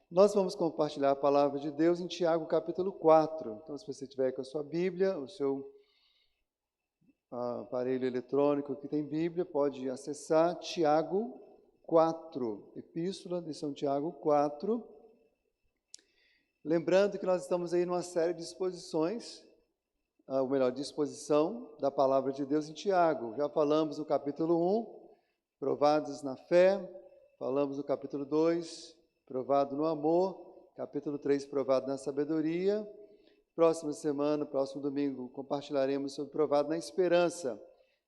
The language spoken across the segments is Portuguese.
Nós vamos compartilhar a palavra de Deus em Tiago capítulo 4. Então, se você tiver com a sua Bíblia, o seu aparelho eletrônico que tem Bíblia, pode acessar Tiago 4, Epístola de São Tiago 4. Lembrando que nós estamos aí numa série de exposições, ou melhor, de exposição da palavra de Deus em Tiago. Já falamos no capítulo 1, provados na fé, falamos no capítulo 2, provado no amor, capítulo 3, provado na sabedoria. Próxima semana, próximo domingo, compartilharemos sobre provado na esperança.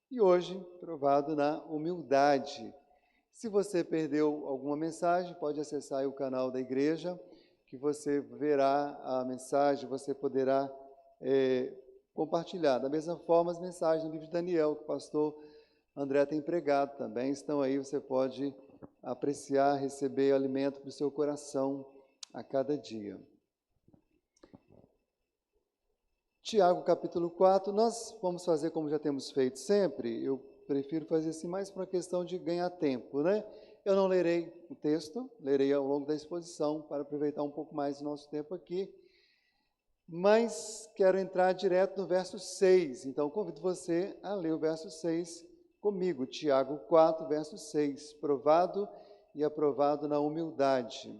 E hoje, provado na humildade. Se você perdeu alguma mensagem, pode acessar aí o canal da igreja, que você verá a mensagem, você poderá compartilhar. Da mesma forma, as mensagens do livro de Daniel, que o pastor André tem pregado também, estão aí, você pode apreciar, receber alimento para o seu coração a cada dia. Tiago, capítulo 4, nós vamos fazer como já temos feito sempre. Eu prefiro fazer assim mais por uma questão de ganhar tempo, né? Eu não lerei o texto, lerei ao longo da exposição para aproveitar um pouco mais do nosso tempo aqui, mas quero entrar direto no verso 6, então convido você a ler o verso 6 comigo, Tiago 4, verso 6, provado e aprovado na humildade.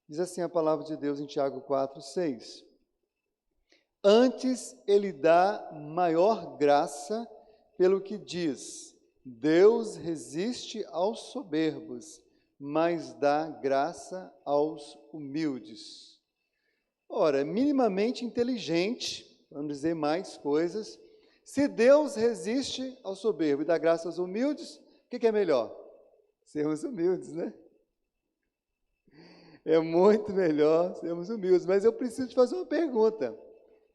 Diz assim a palavra de Deus em Tiago 4, 6. Antes ele dá maior graça, pelo que diz, Deus resiste aos soberbos, mas dá graça aos humildes. Ora, minimamente inteligente, vamos dizer mais coisas, se Deus resiste ao soberbo e dá graça aos humildes, o que é melhor? Sermos humildes, né? É muito melhor sermos humildes, mas eu preciso te fazer uma pergunta,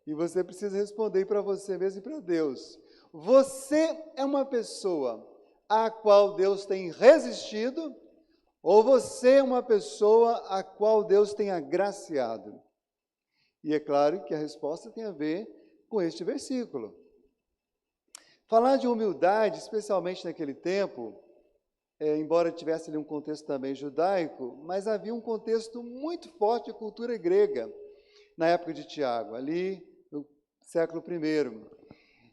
e você precisa responder para você mesmo e para Deus. Você é uma pessoa a qual Deus tem resistido, ou você é uma pessoa a qual Deus tem agraciado? E é claro que a resposta tem a ver com este versículo. Falar de humildade, especialmente naquele tempo, embora tivesse ali um contexto também judaico, mas havia um contexto muito forte de cultura grega, na época de Tiago, ali no século I.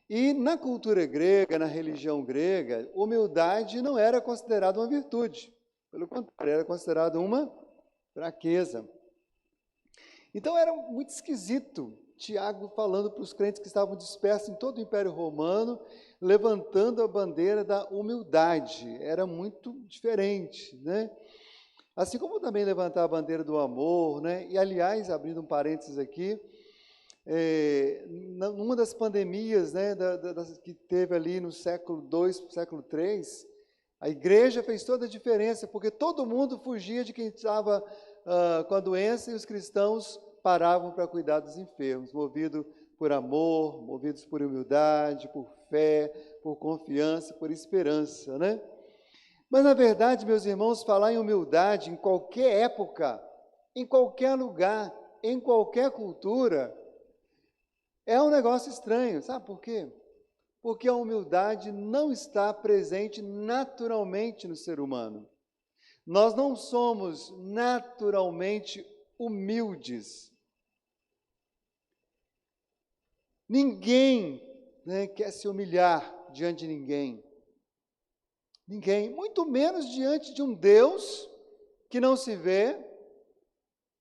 E na cultura grega, na religião grega, humildade não era considerada uma virtude, pelo contrário, era considerada uma fraqueza. Então era muito esquisito Tiago falando para os crentes que estavam dispersos em todo o Império Romano, levantando a bandeira da humildade. Era muito diferente, né? Assim como também levantar a bandeira do amor, né? E, aliás, abrindo um parênteses aqui, numa das pandemias, né, que teve ali no século II, século III, a igreja fez toda a diferença, porque todo mundo fugia de quem estava com a doença e os cristãos paravam para cuidar dos enfermos, movidos por amor, movidos por humildade, por fé, por confiança, por esperança, né? Mas, na verdade, meus irmãos, falar em humildade em qualquer época, em qualquer lugar, em qualquer cultura, é um negócio estranho, sabe por quê? Porque a humildade não está presente naturalmente no ser humano. Nós não somos naturalmente humildes. Ninguém, né, quer se humilhar diante de ninguém. Ninguém, muito menos diante de um Deus que não se vê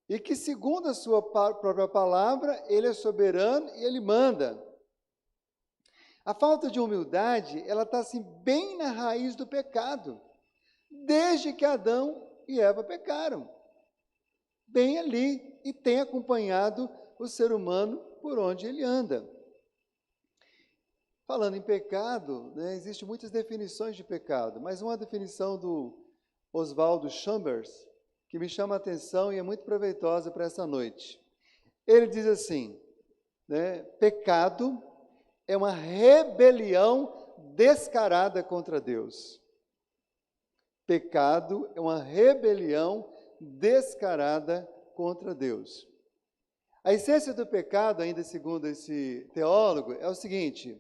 e que, segundo a sua própria palavra, Ele é soberano e Ele manda. A falta de humildade, ela está assim, bem na raiz do pecado, desde que Adão e Eva pecaram. Bem ali, e tem acompanhado o ser humano por onde ele anda. Falando em pecado, né, existem muitas definições de pecado, mas uma definição do Oswaldo Chambers, que me chama a atenção e é muito proveitosa para essa noite. Ele diz assim, né, pecado é uma rebelião descarada contra Deus. Pecado é uma rebelião descarada contra Deus. A essência do pecado, ainda segundo esse teólogo, é o seguinte: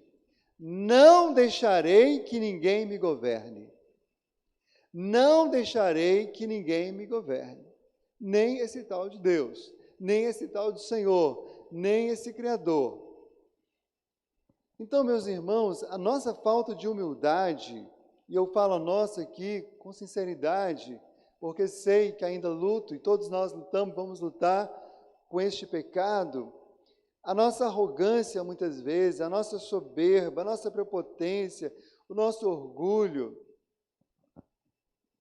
não deixarei que ninguém me governe. Não deixarei que ninguém me governe. nem esse tal de Deus, nem esse tal de Senhor, nem esse Criador. Então, meus irmãos, a nossa falta de humildade, e eu falo a nossa aqui com sinceridade, porque sei que ainda luto, e todos nós lutamos, vamos lutar com este pecado, a nossa arrogância muitas vezes, a nossa soberba, a nossa prepotência, o nosso orgulho,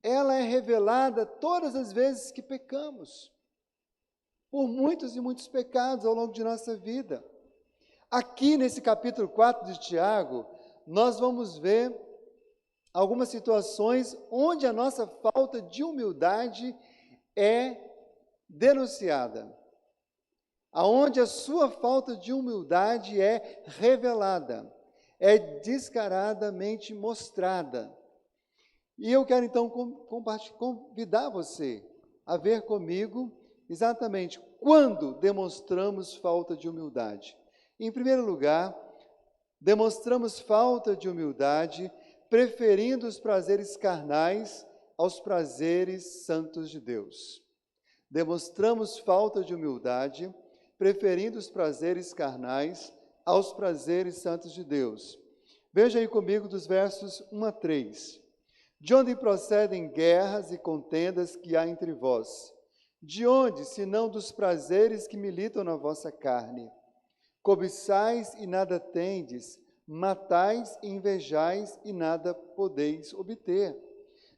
ela é revelada todas as vezes que pecamos, por muitos e muitos pecados ao longo de nossa vida. Aqui nesse capítulo 4 de Tiago, nós vamos ver algumas situações onde a nossa falta de humildade é denunciada, aonde a sua falta de humildade é revelada, é descaradamente mostrada. E eu quero então convidar você a ver comigo exatamente quando demonstramos falta de humildade. Em primeiro lugar, demonstramos falta de humildade preferindo os prazeres carnais aos prazeres santos de Deus. Demonstramos falta de humildade preferindo os prazeres carnais aos prazeres santos de Deus. Veja aí comigo dos versos 1 a 3. De onde procedem guerras e contendas que há entre vós? De onde, senão dos prazeres que militam na vossa carne? Cobiçais e nada tendes, matais e invejais e nada podeis obter.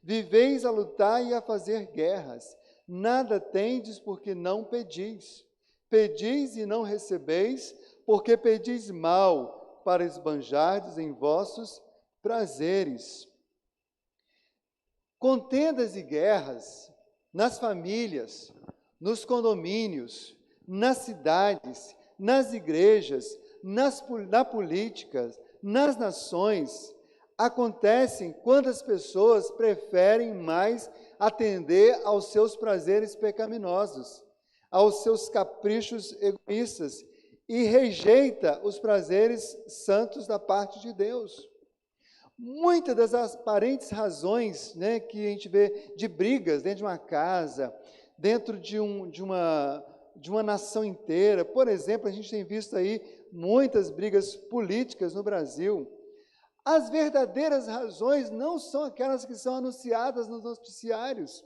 Viveis a lutar e a fazer guerras, nada tendes porque não pedis. Pedis e não recebeis, porque pedis mal, para esbanjardes em vossos prazeres. Contendas e guerras nas famílias, nos condomínios, nas cidades, nas igrejas, na política, nas nações, acontecem quando as pessoas preferem mais atender aos seus prazeres pecaminosos, aos seus caprichos egoístas e rejeita os prazeres santos da parte de Deus. Muitas das aparentes razões, que a gente vê de brigas dentro de uma casa, dentro de uma nação inteira. Por exemplo, a gente tem visto aí muitas brigas políticas no Brasil. As verdadeiras razões não são aquelas que são anunciadas nos noticiários.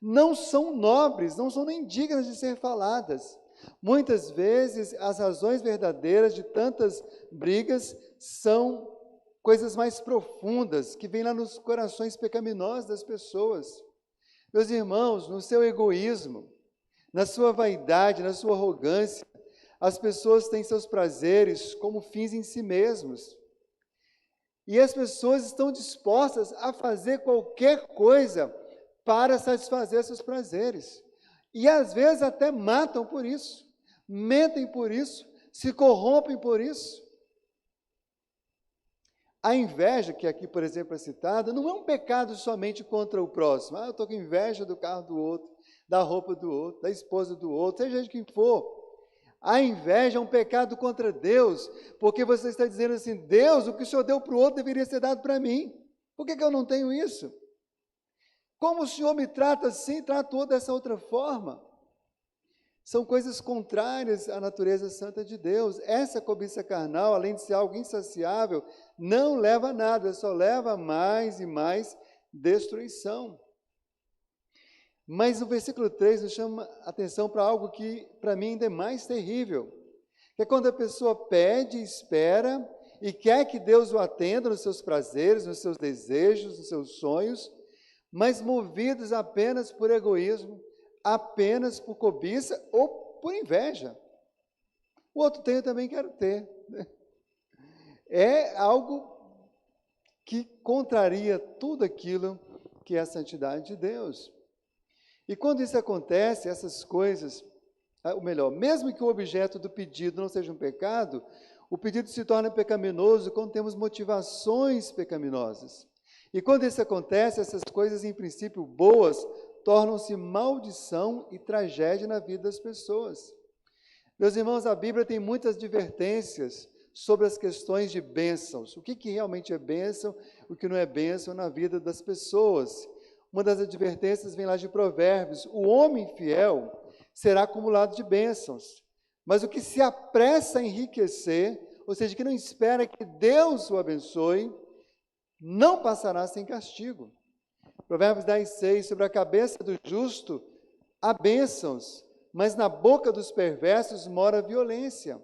Não são nobres, não são nem dignas de ser faladas. Muitas vezes, as razões verdadeiras de tantas brigas são coisas mais profundas, que vêm lá nos corações pecaminosos das pessoas. Meus irmãos, no seu egoísmo, na sua vaidade, na sua arrogância, as pessoas têm seus prazeres como fins em si mesmos. E as pessoas estão dispostas a fazer qualquer coisa para satisfazer seus prazeres. E às vezes até matam por isso, mentem por isso, se corrompem por isso. A inveja, que aqui, por exemplo, é citada, não é um pecado somente contra o próximo. Eu estou com inveja do carro do outro, da roupa do outro, da esposa do outro, seja de quem for. A inveja é um pecado contra Deus, porque você está dizendo assim, Deus, o que o Senhor deu para o outro deveria ser dado para mim. Por que eu não tenho isso? Como o Senhor me trata assim, trata o outro dessa outra forma? São coisas contrárias à natureza santa de Deus. Essa cobiça carnal, além de ser algo insaciável, não leva a nada, só leva a mais e mais destruição. Mas o versículo 3 nos chama a atenção para algo que, para mim, ainda é mais terrível. Que é quando a pessoa pede, espera e quer que Deus o atenda nos seus prazeres, nos seus desejos, nos seus sonhos, mas movidos apenas por egoísmo, apenas por cobiça ou por inveja. O outro tem, eu também quero ter. É algo que contraria tudo aquilo que é a santidade de Deus. E quando isso acontece, essas coisas, ou melhor, mesmo que o objeto do pedido não seja um pecado, o pedido se torna pecaminoso quando temos motivações pecaminosas. E quando isso acontece, essas coisas, em princípio boas, tornam-se maldição e tragédia na vida das pessoas. Meus irmãos, a Bíblia tem muitas advertências sobre as questões de bênçãos. O que realmente é bênção, o que não é bênção na vida das pessoas. Uma das advertências vem lá de Provérbios: o homem fiel será acumulado de bênçãos, mas o que se apressa a enriquecer, ou seja, que não espera que Deus o abençoe, não passará sem castigo. Provérbios 10:6, sobre a cabeça do justo há bênçãos, mas na boca dos perversos mora a violência.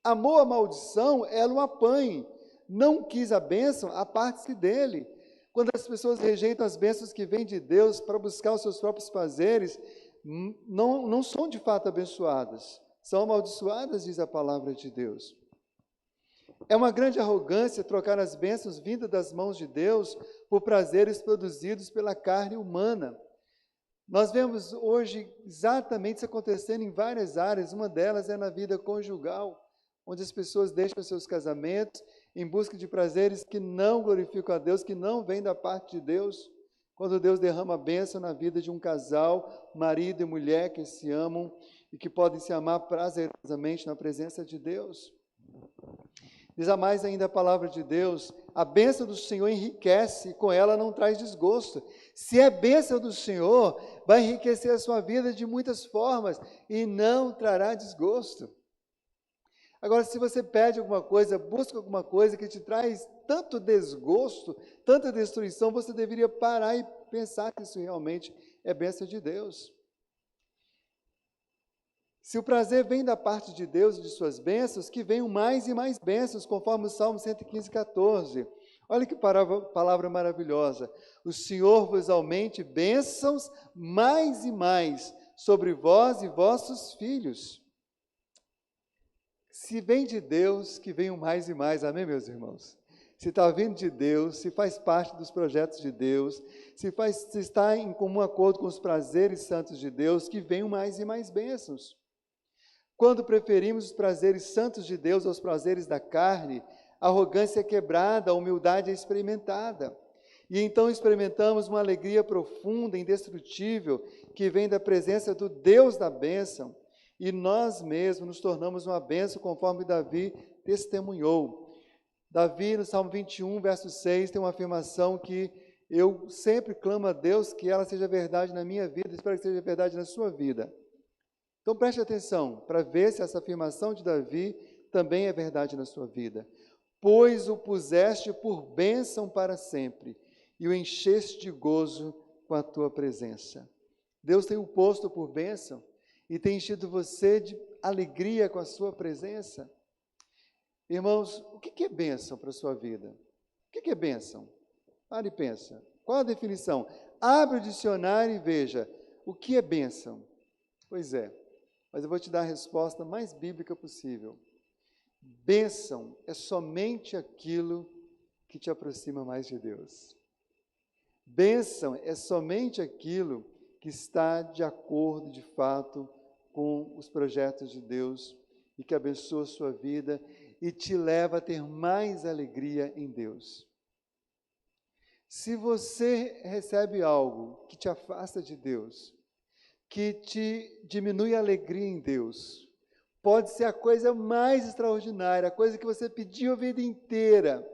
Amou a maldição, ela o apanhe. Não quis a bênção, aparte-se dele. Quando as pessoas rejeitam as bênçãos que vêm de Deus para buscar os seus próprios prazeres, não são de fato abençoadas, são amaldiçoadas, diz a palavra de Deus. É uma grande arrogância trocar as bênçãos vindas das mãos de Deus por prazeres produzidos pela carne humana. Nós vemos hoje exatamente isso acontecendo em várias áreas, uma delas é na vida conjugal, onde as pessoas deixam seus casamentos em busca de prazeres que não glorificam a Deus, que não vêm da parte de Deus. Quando Deus derrama a bênção na vida de um casal, marido e mulher que se amam e que podem se amar prazerosamente na presença de Deus. Diz a mais ainda a palavra de Deus: a bênção do Senhor enriquece e com ela não traz desgosto. Se é bênção do Senhor, vai enriquecer a sua vida de muitas formas e não trará desgosto. Agora, se você pede alguma coisa, busca alguma coisa que te traz tanto desgosto, tanta destruição, você deveria parar e pensar que isso realmente é bênção de Deus. Se o prazer vem da parte de Deus e de suas bênçãos, que venham mais e mais bênçãos, conforme o Salmo 115:14. Olha que palavra maravilhosa. O Senhor vos aumente bênçãos mais e mais sobre vós e vossos filhos. Se vem de Deus, que venham mais e mais, amém, meus irmãos? Se está vindo de Deus, se faz parte dos projetos de Deus, se está em comum acordo com os prazeres santos de Deus, que venham mais e mais bênçãos. Quando preferimos os prazeres santos de Deus aos prazeres da carne, a arrogância é quebrada, a humildade é experimentada. E então experimentamos uma alegria profunda, indestrutível, que vem da presença do Deus da bênção, e nós mesmos nos tornamos uma bênção, conforme Davi testemunhou. Davi, no Salmo 21, verso 6, tem uma afirmação que eu sempre clamo a Deus que ela seja verdade na minha vida, espero que seja verdade na sua vida. Então preste atenção, para ver se essa afirmação de Davi também é verdade na sua vida. Pois o puseste por bênção para sempre, e o encheste de gozo com a tua presença. Deus tem o posto por bênção, e tem enchido você de alegria com a sua presença. Irmãos, o que é bênção para a sua vida? O que é bênção? Para e pensa. Qual a definição? Abre o dicionário e veja, o que é bênção? Pois é, mas eu vou te dar a resposta mais bíblica possível. Bênção é somente aquilo que te aproxima mais de Deus. Bênção é somente aquilo que está de acordo, de fato, com os projetos de Deus e que abençoa a sua vida e te leva a ter mais alegria em Deus. Se você recebe algo que te afasta de Deus, que te diminui a alegria em Deus, pode ser a coisa mais extraordinária, a coisa que você pediu a vida inteira,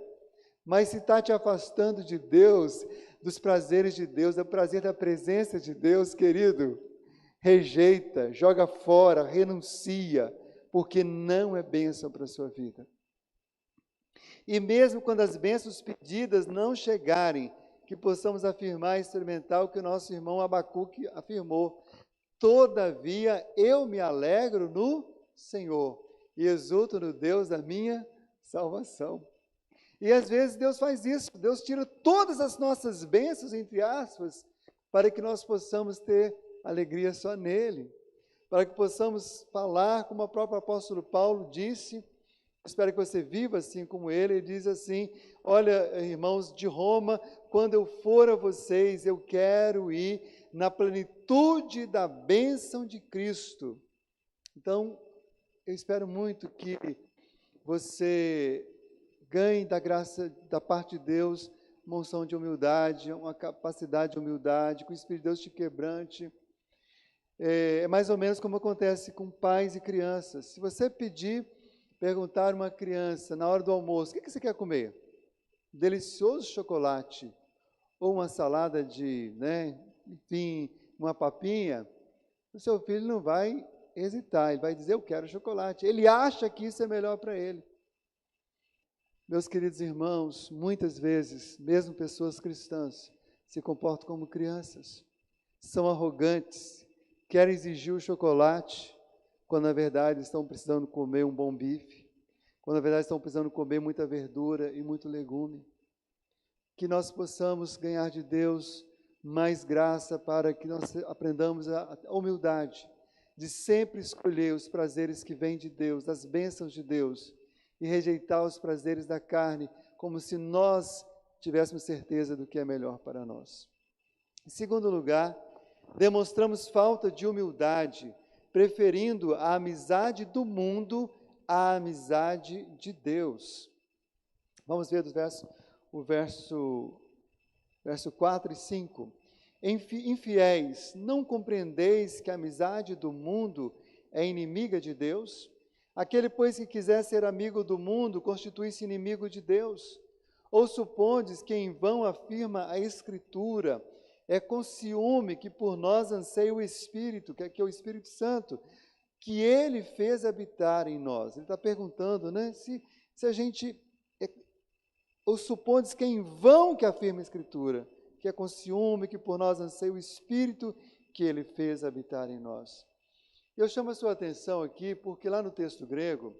mas se está te afastando de Deus, dos prazeres de Deus, do prazer da presença de Deus, querido, rejeita, joga fora, renuncia, porque não é bênção para a sua vida. E mesmo quando as bênçãos pedidas não chegarem, que possamos afirmar e experimentar o que o nosso irmão Abacuque afirmou: todavia eu me alegro no Senhor e exulto no Deus da minha salvação. E às vezes Deus faz isso, Deus tira todas as nossas bênçãos, entre aspas, para que nós possamos ter alegria só nele, para que possamos falar como o próprio apóstolo Paulo disse. Espero que você viva assim como ele diz assim: olha, irmãos de Roma, quando eu for a vocês, eu quero ir na plenitude da bênção de Cristo. Então, eu espero muito que você ganhe da graça da parte de Deus uma unção de humildade, uma capacidade de humildade, que o Espírito de Deus te quebrante. É mais ou menos como acontece com pais e crianças. Se você perguntar a uma criança na hora do almoço: o que você quer comer? Delicioso chocolate ou uma salada de, enfim, uma papinha, o seu filho não vai hesitar, ele vai dizer, eu quero chocolate. Ele acha que isso é melhor para ele. Meus queridos irmãos, muitas vezes, mesmo pessoas cristãs, se comportam como crianças, são arrogantes, querem exigir o chocolate, quando na verdade estão precisando comer um bom bife, quando na verdade estão precisando comer muita verdura e muito legume. Que nós possamos ganhar de Deus mais graça para que nós aprendamos a humildade de sempre escolher os prazeres que vêm de Deus, as bênçãos de Deus, e rejeitar os prazeres da carne, como se nós tivéssemos certeza do que é melhor para nós. Em segundo lugar, demonstramos falta de humildade, preferindo a amizade do mundo à amizade de Deus. Vamos ver o verso 4 e 5. Infiéis, não compreendeis que a amizade do mundo é inimiga de Deus? Aquele, pois, que quiser ser amigo do mundo, constitui-se inimigo de Deus. Ou supondes que em vão afirma a Escritura, é com ciúme que por nós anseia o Espírito, que é o Espírito Santo, que Ele fez habitar em nós. Ele está perguntando, se a gente... Ou supondes que em vão que afirma a Escritura, que é com ciúme que por nós anseia o Espírito, que Ele fez habitar em nós. Eu chamo a sua atenção aqui, porque lá no texto grego,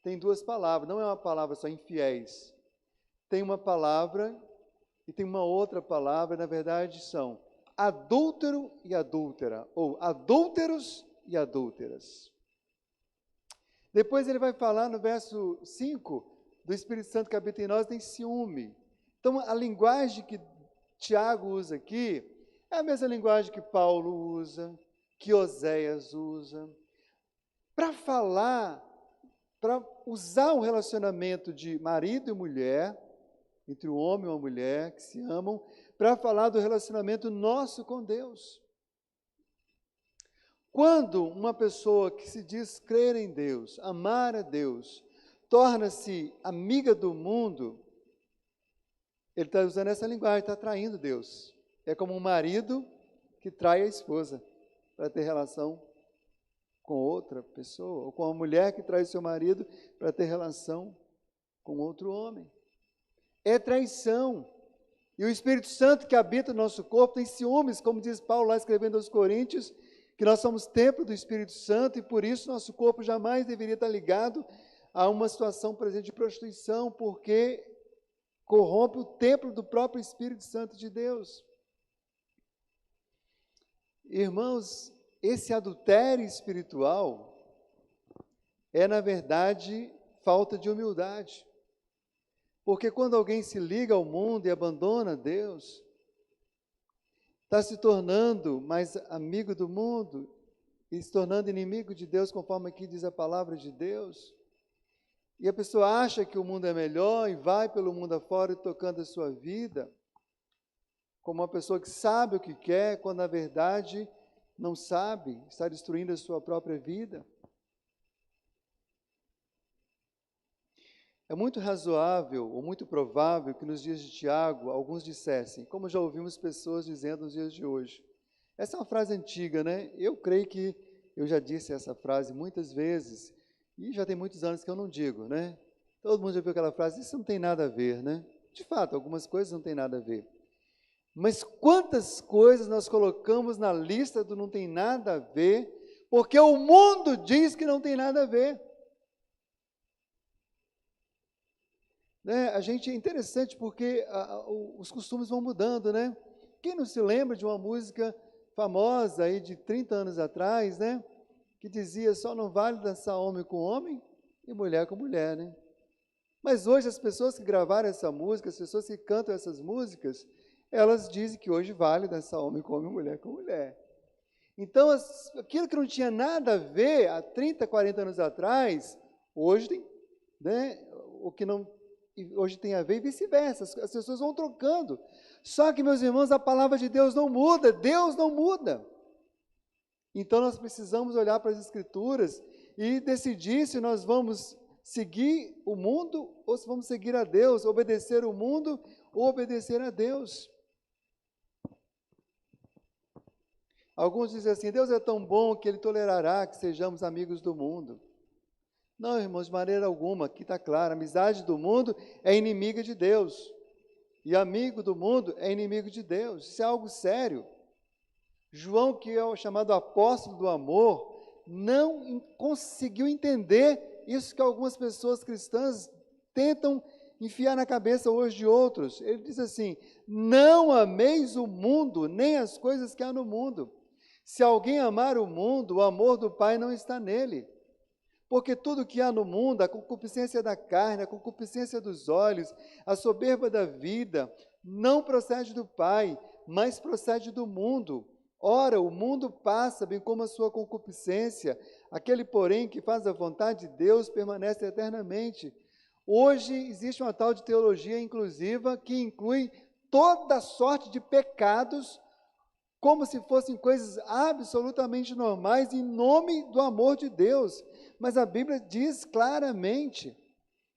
tem duas palavras, não é uma palavra só, infiéis. Tem uma palavra e tem uma outra palavra, na verdade são adúltero e adúltera, ou adúlteros e adúlteras. Depois ele vai falar no verso 5, do Espírito Santo que habita em nós, tem ciúme. Então a linguagem que Tiago usa aqui é a mesma linguagem que Paulo usa, que Oséias usa, para usar o relacionamento de marido e mulher, entre o homem e uma mulher que se amam, para falar do relacionamento nosso com Deus. Quando uma pessoa que se diz crer em Deus, amar a Deus, torna-se amiga do mundo, ele está usando essa linguagem, está traindo Deus. É como um marido que trai a esposa para ter relação com outra pessoa, ou com uma mulher que trai seu marido para ter relação com outro homem. É traição. E o Espírito Santo que habita no nosso corpo tem ciúmes, como diz Paulo lá escrevendo aos Coríntios, que nós somos templo do Espírito Santo e por isso nosso corpo jamais deveria estar ligado a uma situação, por exemplo, de prostituição, porque corrompe o templo do próprio Espírito Santo de Deus. Irmãos, esse adultério espiritual é, na verdade, falta de humildade. Porque quando alguém se liga ao mundo e abandona Deus, está se tornando mais amigo do mundo e se tornando inimigo de Deus, conforme aqui diz a palavra de Deus. E a pessoa acha que o mundo é melhor e vai pelo mundo afora tocando a sua vida, como uma pessoa que sabe o que quer, quando na verdade não sabe, está destruindo a sua própria vida. É muito razoável ou muito provável que nos dias de Tiago, alguns dissessem, como já ouvimos pessoas dizendo nos dias de hoje. Essa é uma frase antiga, Eu creio que eu já disse essa frase muitas vezes, e já tem muitos anos que eu não digo, Todo mundo já viu aquela frase, isso não tem nada a ver, De fato, algumas coisas não tem nada a ver. Mas quantas coisas nós colocamos na lista do não tem nada a ver, porque o mundo diz que não tem nada a ver. A gente é interessante porque os costumes vão mudando, Quem não se lembra de uma música famosa aí de 30 anos atrás, que dizia, só não vale dançar homem com homem e mulher com mulher, Mas hoje as pessoas que gravaram essa música, as pessoas que cantam essas músicas, elas dizem que hoje vale dançar homem com homem, mulher com mulher. Então, aquilo que não tinha nada a ver há 30, 40 anos atrás, hoje tem, o que não, hoje tem a ver e vice-versa, as pessoas vão trocando. Só que, meus irmãos, a palavra de Deus não muda, Deus não muda. Então, nós precisamos olhar para as Escrituras e decidir se nós vamos seguir o mundo ou se vamos seguir a Deus, obedecer o mundo ou obedecer a Deus. Alguns dizem assim, Deus é tão bom que Ele tolerará que sejamos amigos do mundo. Não, irmãos, de maneira alguma, aqui está claro, a amizade do mundo é inimiga de Deus. E amigo do mundo é inimigo de Deus. Isso é algo sério. João, que é o chamado apóstolo do amor, não conseguiu entender isso que algumas pessoas cristãs tentam enfiar na cabeça hoje de outros. Ele diz assim, não ameis o mundo, nem as coisas que há no mundo. Se alguém amar o mundo, o amor do Pai não está nele. Porque tudo que há no mundo, a concupiscência da carne, a concupiscência dos olhos, a soberba da vida, não procede do Pai, mas procede do mundo. Ora, o mundo passa, bem como a sua concupiscência. Aquele, porém, que faz a vontade de Deus permanece eternamente. Hoje existe uma tal de teologia inclusiva que inclui toda sorte de pecados como se fossem coisas absolutamente normais em nome do amor de Deus. Mas a Bíblia diz claramente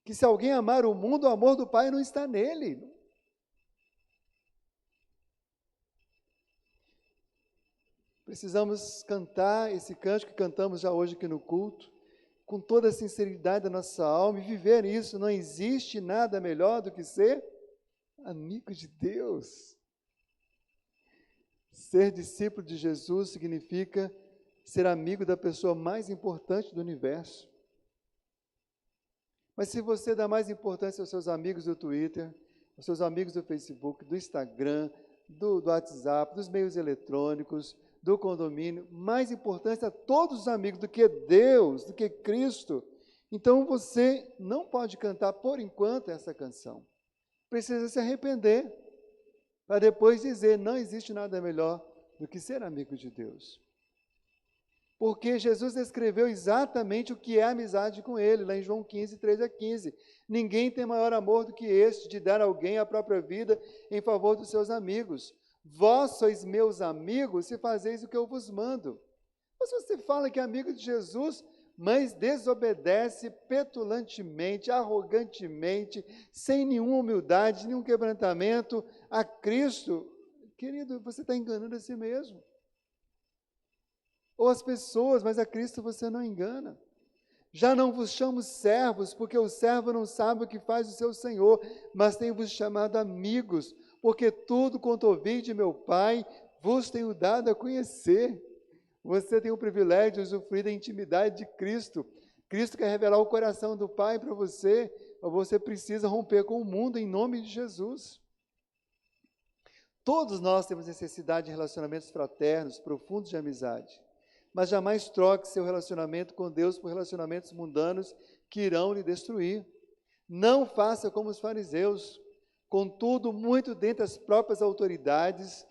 que se alguém amar o mundo, o amor do Pai não está nele. Precisamos cantar esse cântico que cantamos já hoje aqui no culto, com toda a sinceridade da nossa alma e viver isso. Não existe nada melhor do que ser amigo de Deus. Ser discípulo de Jesus significa ser amigo da pessoa mais importante do universo. Mas se você dá mais importância aos seus amigos do Twitter, aos seus amigos do Facebook, do Instagram, do WhatsApp, dos meios eletrônicos, do condomínio, mais importância a todos os amigos do que Deus, do que Cristo, então você não pode cantar por enquanto essa canção. Precisa se arrepender, para depois dizer, não existe nada melhor do que ser amigo de Deus. Porque Jesus descreveu exatamente o que é amizade com Ele, lá em João 15, 13 a 15. Ninguém tem maior amor do que este, de dar a alguém a própria vida em favor dos seus amigos. Vós sois meus amigos se fazeis o que eu vos mando. Mas você fala que é amigo de Jesus, mas desobedece petulantemente, arrogantemente, sem nenhuma humildade, nenhum quebrantamento a Cristo. Querido, você está enganando a si mesmo. Ou as pessoas, mas a Cristo você não engana. Já não vos chamo servos, porque o servo não sabe o que faz o seu Senhor, mas tenho-vos chamado amigos, porque tudo quanto ouvi de meu Pai, vos tenho dado a conhecer. Você tem o privilégio de usufruir da intimidade de Cristo. Cristo quer revelar o coração do Pai para você, mas você precisa romper com o mundo em nome de Jesus. Todos nós temos necessidade de relacionamentos fraternos, profundos de amizade. Mas jamais troque seu relacionamento com Deus por relacionamentos mundanos que irão lhe destruir. Não faça como os fariseus. Contudo, muito dentre as próprias autoridades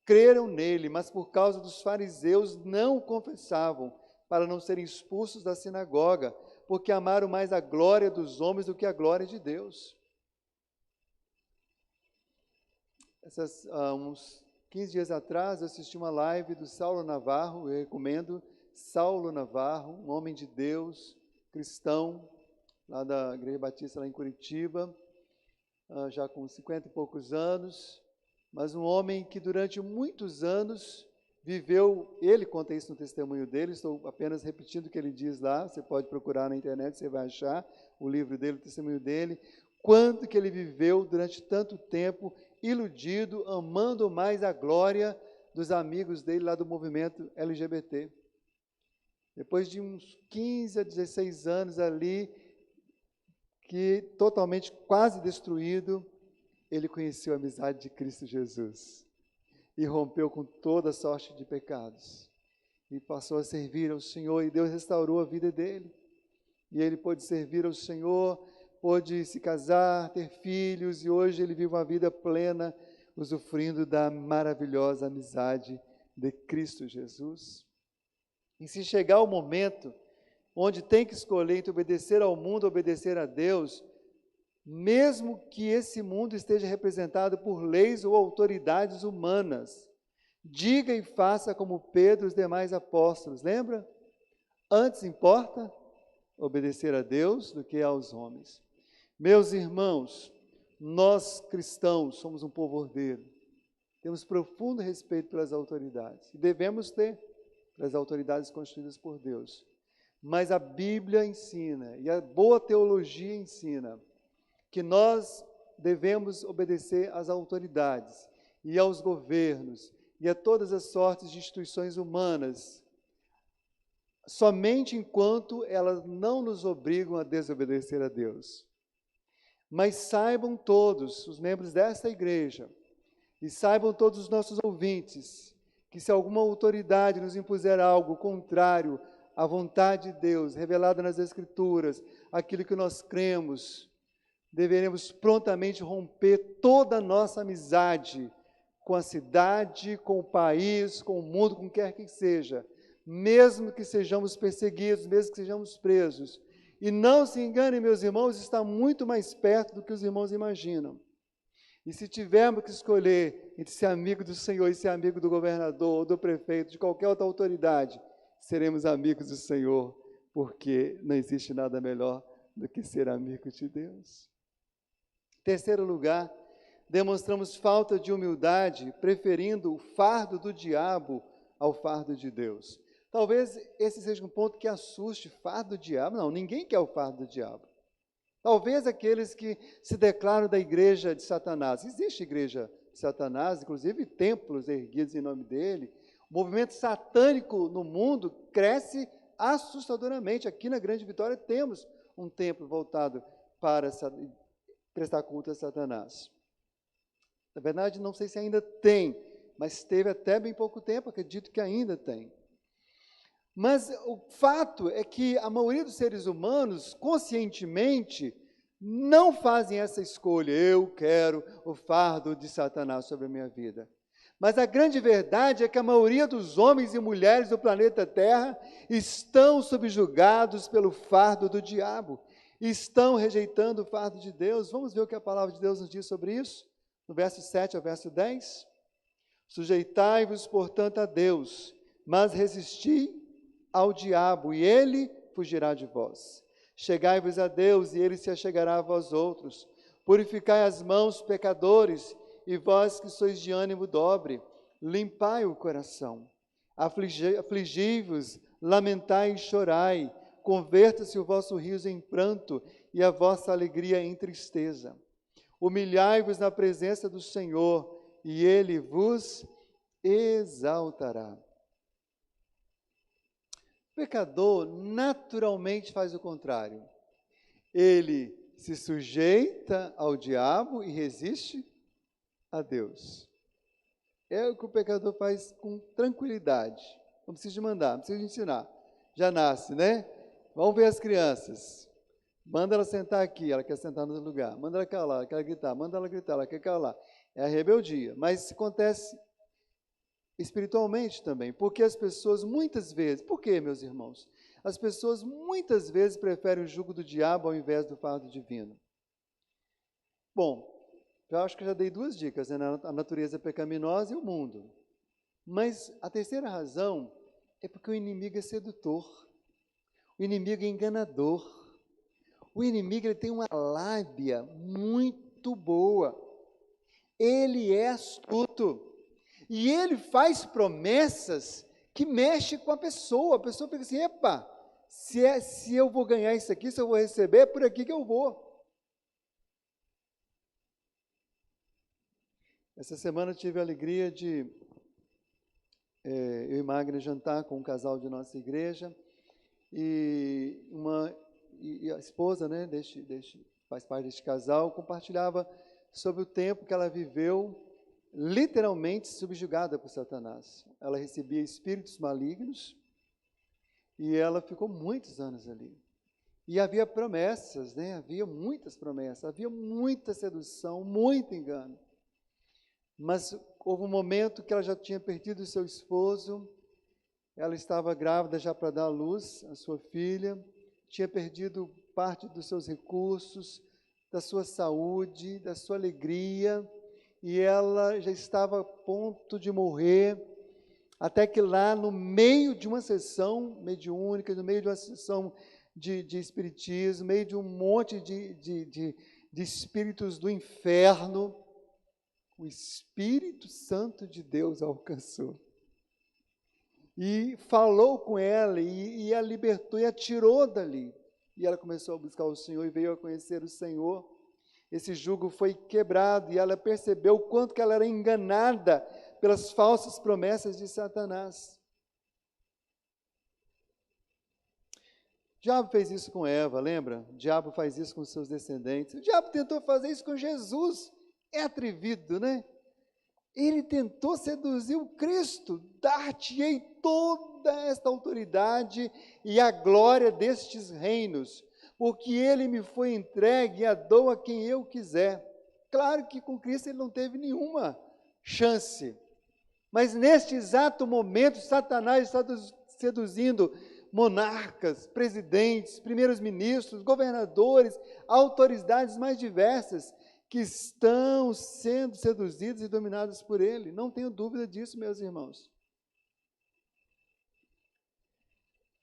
creram nele, mas por causa dos fariseus não o confessavam, para não serem expulsos da sinagoga, porque amaram mais a glória dos homens do que a glória de Deus. Uns 15 dias atrás, eu assisti uma live do Saulo Navarro, eu recomendo, Saulo Navarro, um homem de Deus, cristão, lá da Igreja Batista, lá em Curitiba, já com 50 e poucos anos, mas um homem que durante muitos anos viveu, ele conta isso no testemunho dele, estou apenas repetindo o que ele diz lá, você pode procurar na internet, você vai achar o livro dele, o testemunho dele, quanto que ele viveu durante tanto tempo, iludido, amando mais a glória dos amigos dele lá do movimento LGBT. Depois de uns 15 a 16 anos ali, que totalmente quase destruído, ele conheceu a amizade de Cristo Jesus e rompeu com toda sorte de pecados e passou a servir ao Senhor, e Deus restaurou a vida dele, e ele pôde servir ao Senhor, pôde se casar, ter filhos, e hoje ele vive uma vida plena, usufruindo da maravilhosa amizade de Cristo Jesus. E se chegar o momento onde tem que escolher entre obedecer ao mundo ou obedecer a Deus, mesmo que esse mundo esteja representado por leis ou autoridades humanas, diga e faça como Pedro e os demais apóstolos, lembra? Antes importa obedecer a Deus do que aos homens. Meus irmãos, nós cristãos somos um povo ordeiro. temos profundo respeito pelas autoridades, e devemos ter, pelas autoridades constituídas por Deus. Mas a Bíblia ensina, e a boa teologia ensina, que nós devemos obedecer às autoridades, e aos governos, e a todas as sortes de instituições humanas, somente enquanto elas não nos obrigam a desobedecer a Deus. Mas saibam todos, os membros desta igreja, e saibam todos os nossos ouvintes, que se alguma autoridade nos impuser algo contrário à vontade de Deus, revelada nas Escrituras, aquilo que nós cremos, deveremos prontamente romper toda a nossa amizade com a cidade, com o país, com o mundo, com quer que seja, mesmo que sejamos perseguidos, mesmo que sejamos presos. E não se enganem, meus irmãos, está muito mais perto do que os irmãos imaginam. E se tivermos que escolher entre ser amigo do Senhor e ser amigo do governador, ou do prefeito, de qualquer outra autoridade, seremos amigos do Senhor, porque não existe nada melhor do que ser amigo de Deus. Terceiro lugar, demonstramos falta de humildade, preferindo o fardo do diabo ao fardo de Deus. Talvez esse seja um ponto que assuste, fardo do diabo. Não, ninguém quer o fardo do diabo. Talvez aqueles que se declaram da igreja de Satanás. Existe igreja de Satanás, inclusive templos erguidos em nome dele. O movimento satânico no mundo cresce assustadoramente. Aqui na Grande Vitória temos um templo voltado para prestar culto a Satanás. Na verdade, não sei se ainda tem, mas teve até bem pouco tempo, acredito que ainda tem. Mas o fato é que a maioria dos seres humanos, conscientemente, não fazem essa escolha. Eu quero o fardo de Satanás sobre a minha vida. Mas a grande verdade é que a maioria dos homens e mulheres do planeta Terra estão subjugados pelo fardo do diabo. Estão rejeitando o fardo de Deus. Vamos ver o que a palavra de Deus nos diz sobre isso? No verso 7 ao verso 10. Sujeitai-vos, portanto, a Deus, mas resisti ao diabo, e ele fugirá de vós. Chegai-vos a Deus, e ele se achegará a vós outros. Purificai as mãos, pecadores, e vós que sois de ânimo dobre, limpai o coração. Afligi-vos, lamentai e chorai, converta-se o vosso riso em pranto, e a vossa alegria em tristeza. Humilhai-vos na presença do Senhor, e ele vos exaltará. O pecador naturalmente faz o contrário. Ele se sujeita ao diabo e resiste a Deus. É o que o pecador faz com tranquilidade. Não precisa de mandar, não precisa de ensinar. Já nasce, né? Vamos ver as crianças. Manda ela sentar aqui, ela quer sentar no lugar. Manda ela calar, ela quer gritar. Manda ela gritar, ela quer calar. É a rebeldia. Mas acontece espiritualmente também, porque as pessoas muitas vezes, por quê, meus irmãos? As pessoas muitas vezes preferem o jugo do diabo ao invés do fardo divino. Bom, eu acho que já dei duas dicas, né? A natureza pecaminosa e o mundo. Mas a terceira razão é porque o inimigo é sedutor, o inimigo é enganador, o inimigo ele tem uma lábia muito boa, ele é astuto. E ele faz promessas que mexem com a pessoa fica assim, epa, se eu vou ganhar isso aqui, se eu vou receber, é por aqui que eu vou. Essa semana eu tive a alegria de, eu e Magna, jantar com um casal de nossa igreja, e a esposa, né, faz parte deste casal, compartilhava sobre o tempo que ela viveu literalmente subjugada por Satanás. Ela recebia espíritos malignos e ela ficou muitos anos ali. E havia promessas, né? Havia muitas promessas, havia muita sedução, muito engano. Mas houve um momento que ela já tinha perdido o seu esposo, ela estava grávida já para dar à luz a sua filha, tinha perdido parte dos seus recursos, da sua saúde, da sua alegria, e ela já estava a ponto de morrer, até que lá no meio de uma sessão mediúnica, no meio de uma sessão de espiritismo, no meio de um monte de espíritos do inferno, o Espírito Santo de Deus a alcançou. E falou com ela, e a libertou, e a tirou dali. E ela começou a buscar o Senhor, e veio a conhecer o Senhor. Esse jugo foi quebrado, e ela percebeu o quanto que ela era enganada pelas falsas promessas de Satanás. O diabo fez isso com Eva, lembra? O diabo faz isso com seus descendentes. O diabo tentou fazer isso com Jesus. É atrevido, né? Ele tentou seduzir o Cristo. Dar-te-ei toda esta autoridade e a glória destes reinos, porque ele me foi entregue e a dou a quem eu quiser. Claro que com Cristo ele não teve nenhuma chance. Mas neste exato momento, Satanás está seduzindo monarcas, presidentes, primeiros ministros, governadores, autoridades mais diversas, que estão sendo seduzidos e dominados por ele. Não tenho dúvida disso, meus irmãos.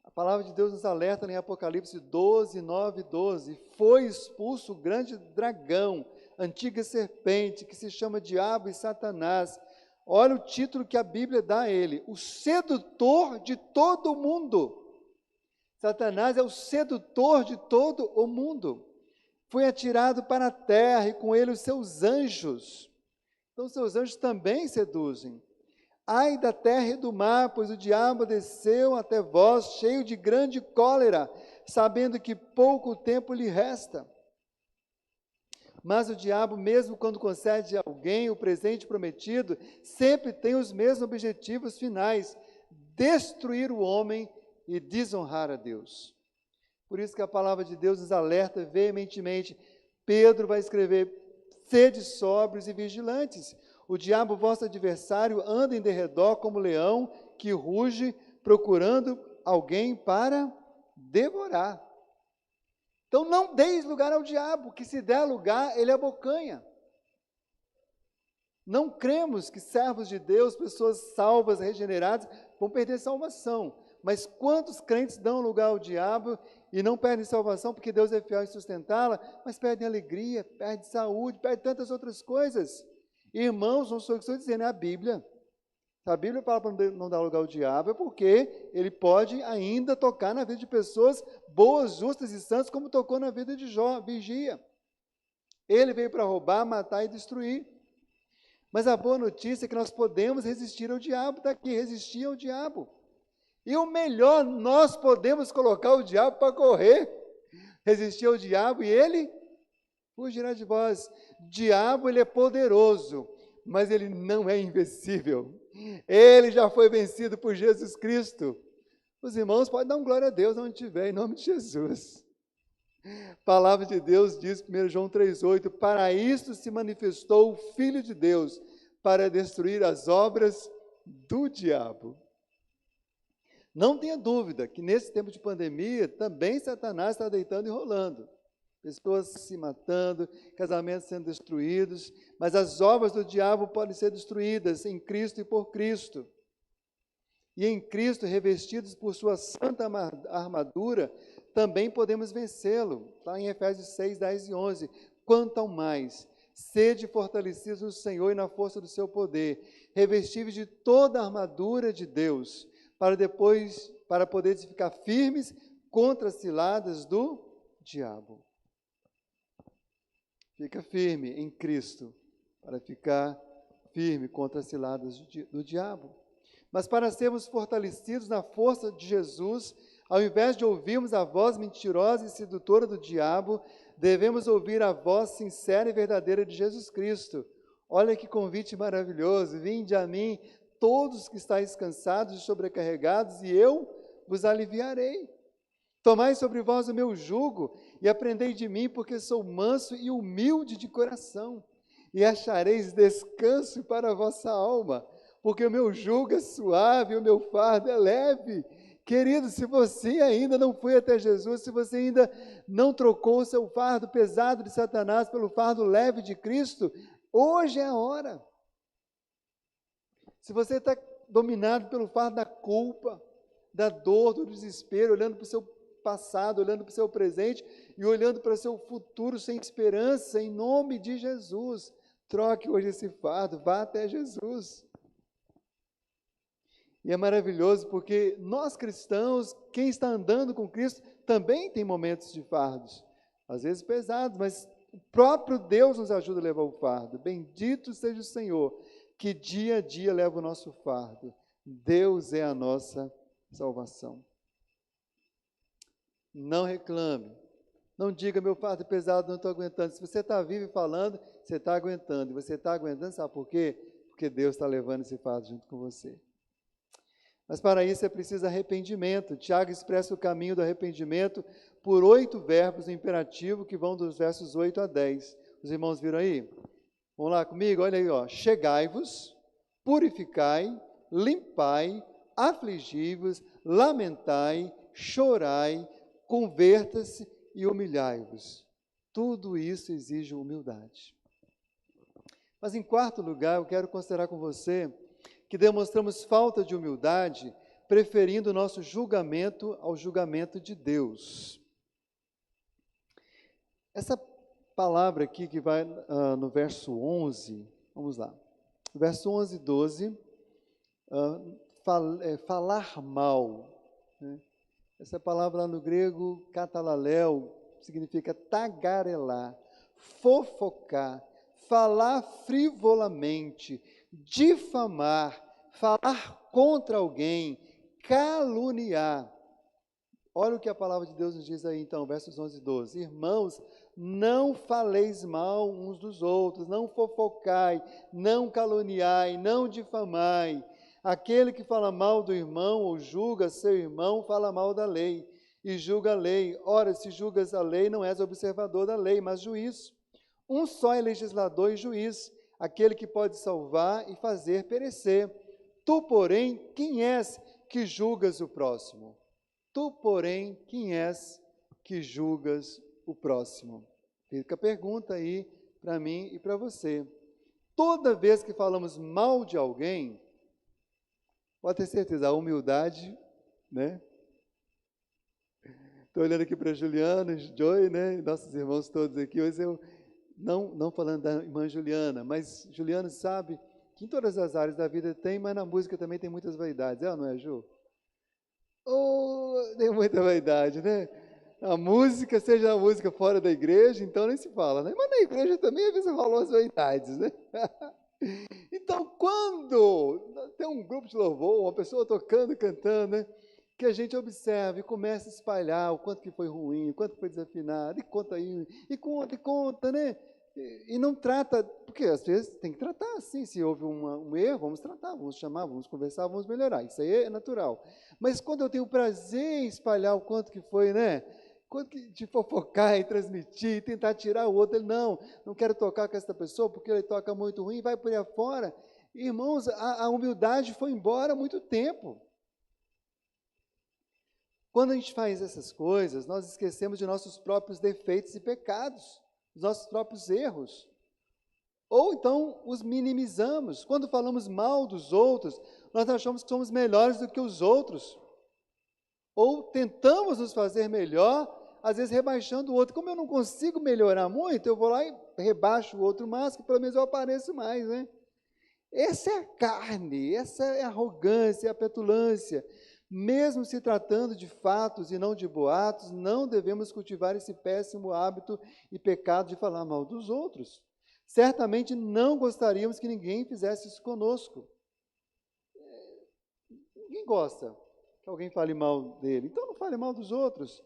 A palavra de Deus nos alerta em Apocalipse 12, 9 e 12. Foi expulso o grande dragão, antiga serpente, que se chama Diabo e Satanás. Olha o título que a Bíblia dá a ele: o sedutor de todo o mundo. Satanás é o sedutor de todo o mundo. Foi atirado para a terra e com ele os seus anjos. Então, seus anjos também seduzem. Ai da terra e do mar, pois o diabo desceu até vós, cheio de grande cólera, sabendo que pouco tempo lhe resta. Mas o diabo, mesmo quando concede a alguém o presente prometido, sempre tem os mesmos objetivos finais: destruir o homem e desonrar a Deus. Por isso que a palavra de Deus nos alerta veementemente. Pedro vai escrever: sede sóbrios e vigilantes. O diabo, vosso adversário, anda em derredor como leão que ruge, procurando alguém para devorar. Então não deis lugar ao diabo, que se der lugar, ele abocanha. Não cremos que servos de Deus, pessoas salvas, regeneradas, vão perder salvação. Mas quantos crentes dão lugar ao diabo e não perdem salvação porque Deus é fiel em sustentá-la, mas perdem alegria, perdem saúde, perdem tantas outras coisas. Irmãos, não sou eu que estou dizendo, é a Bíblia. Se a Bíblia fala para não dar lugar ao diabo, é porque ele pode ainda tocar na vida de pessoas boas, justas e santas, como tocou na vida de Jó, vigia. Ele veio para roubar, matar e destruir. Mas a boa notícia é que nós podemos resistir ao diabo, está aqui, resistir ao diabo. E o melhor, nós podemos colocar o diabo para correr, resistir ao diabo e ele fugirá de vós. O diabo, ele é poderoso, mas ele não é invencível. Ele já foi vencido por Jesus Cristo. Os irmãos podem dar glória a Deus onde estiver, em nome de Jesus. A palavra de Deus diz, 1 João 3,8, para isto se manifestou o Filho de Deus, para destruir as obras do diabo. Não tenha dúvida que nesse tempo de pandemia, também Satanás está deitando e rolando. Pessoas se matando, casamentos sendo destruídos, mas as obras do diabo podem ser destruídas em Cristo e por Cristo. E em Cristo, revestidos por sua santa armadura, também podemos vencê-lo. Está em Efésios 6, 10 e 11. Quanto ao mais, sede fortalecidos no Senhor e na força do seu poder, revestíveis de toda a armadura de Deus, para poder ficar firmes contra as ciladas do diabo. Fica firme em Cristo, para ficar firme contra as ciladas do diabo. Mas para sermos fortalecidos na força de Jesus, ao invés de ouvirmos a voz mentirosa e sedutora do diabo, devemos ouvir a voz sincera e verdadeira de Jesus Cristo. Olha que convite maravilhoso: vinde a mim, todos que estáis cansados e sobrecarregados, e eu vos aliviarei. Tomai sobre vós o meu jugo e aprendei de mim, porque sou manso e humilde de coração, e achareis descanso para a vossa alma, porque o meu jugo é suave e o meu fardo é leve. Querido, se você ainda não foi até Jesus, se você ainda não trocou o seu fardo pesado de Satanás pelo fardo leve de Cristo, hoje é a hora. Se você está dominado pelo fardo da culpa, da dor, do desespero, olhando para o seu passado, olhando para o seu presente e olhando para o seu futuro sem esperança, em nome de Jesus, Troque hoje esse fardo, vá até Jesus. E é maravilhoso porque nós cristãos, quem está andando com Cristo, também tem momentos de fardos, às vezes pesados, mas o próprio Deus nos ajuda a levar o fardo. Bendito seja o Senhor, que dia a dia leva o nosso fardo. Deus é a nossa salvação. Não reclame. Não diga, meu fardo é pesado, não estou aguentando. Se você está vivo e falando, você está aguentando. E você está aguentando, sabe por quê? Porque Deus está levando esse fardo junto com você. Mas para isso é preciso arrependimento. Tiago expressa o caminho do arrependimento por 8 verbos no imperativo que vão dos versos 8 a 10. Os irmãos viram aí? Vamos lá comigo? Olha aí, ó. Chegai-vos, purificai, limpai, afligi-vos, lamentai, chorai, converta-se e humilhai-vos. Tudo isso exige humildade. Mas em quarto lugar, eu quero considerar com você que demonstramos falta de humildade, preferindo o nosso julgamento ao julgamento de Deus. Essa palavra aqui que vai no verso 11, vamos lá. Verso 11 e 12, falar mal. Né? Essa palavra lá no grego, katalalel, significa tagarelar, fofocar, falar frivolamente, difamar, falar contra alguém, caluniar. Olha o que a palavra de Deus nos diz aí então, versos 11 e 12. Irmãos, não faleis mal uns dos outros, não fofocai, não caluniai, não difamai. Aquele que fala mal do irmão ou julga seu irmão, fala mal da lei e julga a lei. Ora, se julgas a lei, não és observador da lei, mas juiz. Um só é legislador e juiz, aquele que pode salvar e fazer perecer. Tu, porém, quem és que julgas o próximo? Tu, porém, quem és que julgas o próximo? Fica a pergunta aí para mim e para você. Toda vez que falamos mal de alguém, pode ter certeza, a humildade, né? Estou olhando aqui para Juliana, Joy, né? Nossos irmãos todos aqui. Hoje eu, não falando da irmã Juliana, mas Juliana sabe que em todas as áreas da vida tem, mas na música também tem muitas vaidades. Não é, Ju? Tem muita vaidade, né? A música, seja a música fora da igreja, então nem se fala, né? Mas na igreja também às vezes rolam as vaidades, né? Então, quando tem um grupo de louvor, uma pessoa tocando, cantando, né? Que a gente observa e começa a espalhar o quanto que foi ruim, o quanto foi desafinado, e conta aí, e conta, né? E não trata, porque às vezes tem que tratar assim, se houve um erro, vamos tratar, vamos chamar, vamos conversar, vamos melhorar, isso aí é natural. Mas quando eu tenho o prazer em espalhar o quanto que foi, né? Quanto que de fofocar e transmitir, tentar tirar o outro, ele não quero tocar com essa pessoa porque ele toca muito ruim, vai por aí afora. Irmãos, a humildade foi embora há muito tempo. Quando a gente faz essas coisas, nós esquecemos de nossos próprios defeitos e pecados, dos nossos próprios erros. Ou então os minimizamos. Quando falamos mal dos outros, nós achamos que somos melhores do que os outros. Ou tentamos nos fazer melhor, às vezes rebaixando o outro. Como eu não consigo melhorar muito, eu vou lá e rebaixo o outro mais, que pelo menos eu apareço mais, né? Essa é a carne, essa é a arrogância, a petulância. Mesmo se tratando de fatos e não de boatos, não devemos cultivar esse péssimo hábito e pecado de falar mal dos outros. Certamente não gostaríamos que ninguém fizesse isso conosco. Ninguém gosta que alguém fale mal dele, então não fale mal dos outros.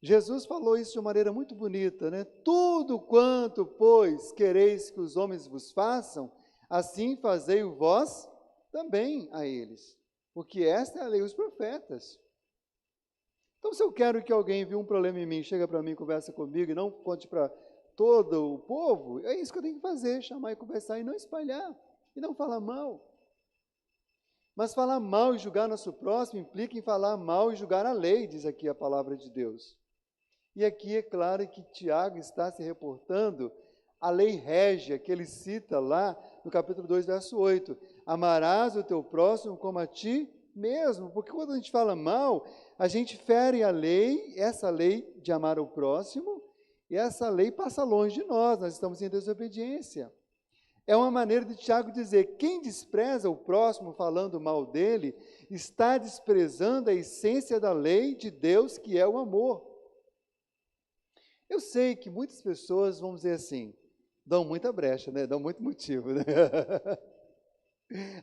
Jesus falou isso de uma maneira muito bonita, né? Tudo quanto, pois, quereis que os homens vos façam, assim fazei-o vós também a eles. Porque esta é a lei dos profetas. Então, se eu quero que alguém viu um problema em mim, chega para mim, conversa comigo e não conte para todo o povo, é isso que eu tenho que fazer, chamar e conversar e não espalhar, e não falar mal. Mas falar mal e julgar nosso próximo implica em falar mal e julgar a lei, diz aqui a palavra de Deus. E aqui é claro que Tiago está se reportando à lei régia, que ele cita lá no capítulo 2, verso 8. Amarás o teu próximo como a ti mesmo, porque quando a gente fala mal, a gente fere a lei, essa lei de amar o próximo, e essa lei passa longe de nós estamos em desobediência. É uma maneira de Tiago dizer: quem despreza o próximo falando mal dele, está desprezando a essência da lei de Deus, que é o amor. Eu sei que muitas pessoas, vamos dizer assim, dão muita brecha, né? Dão muito motivo, né?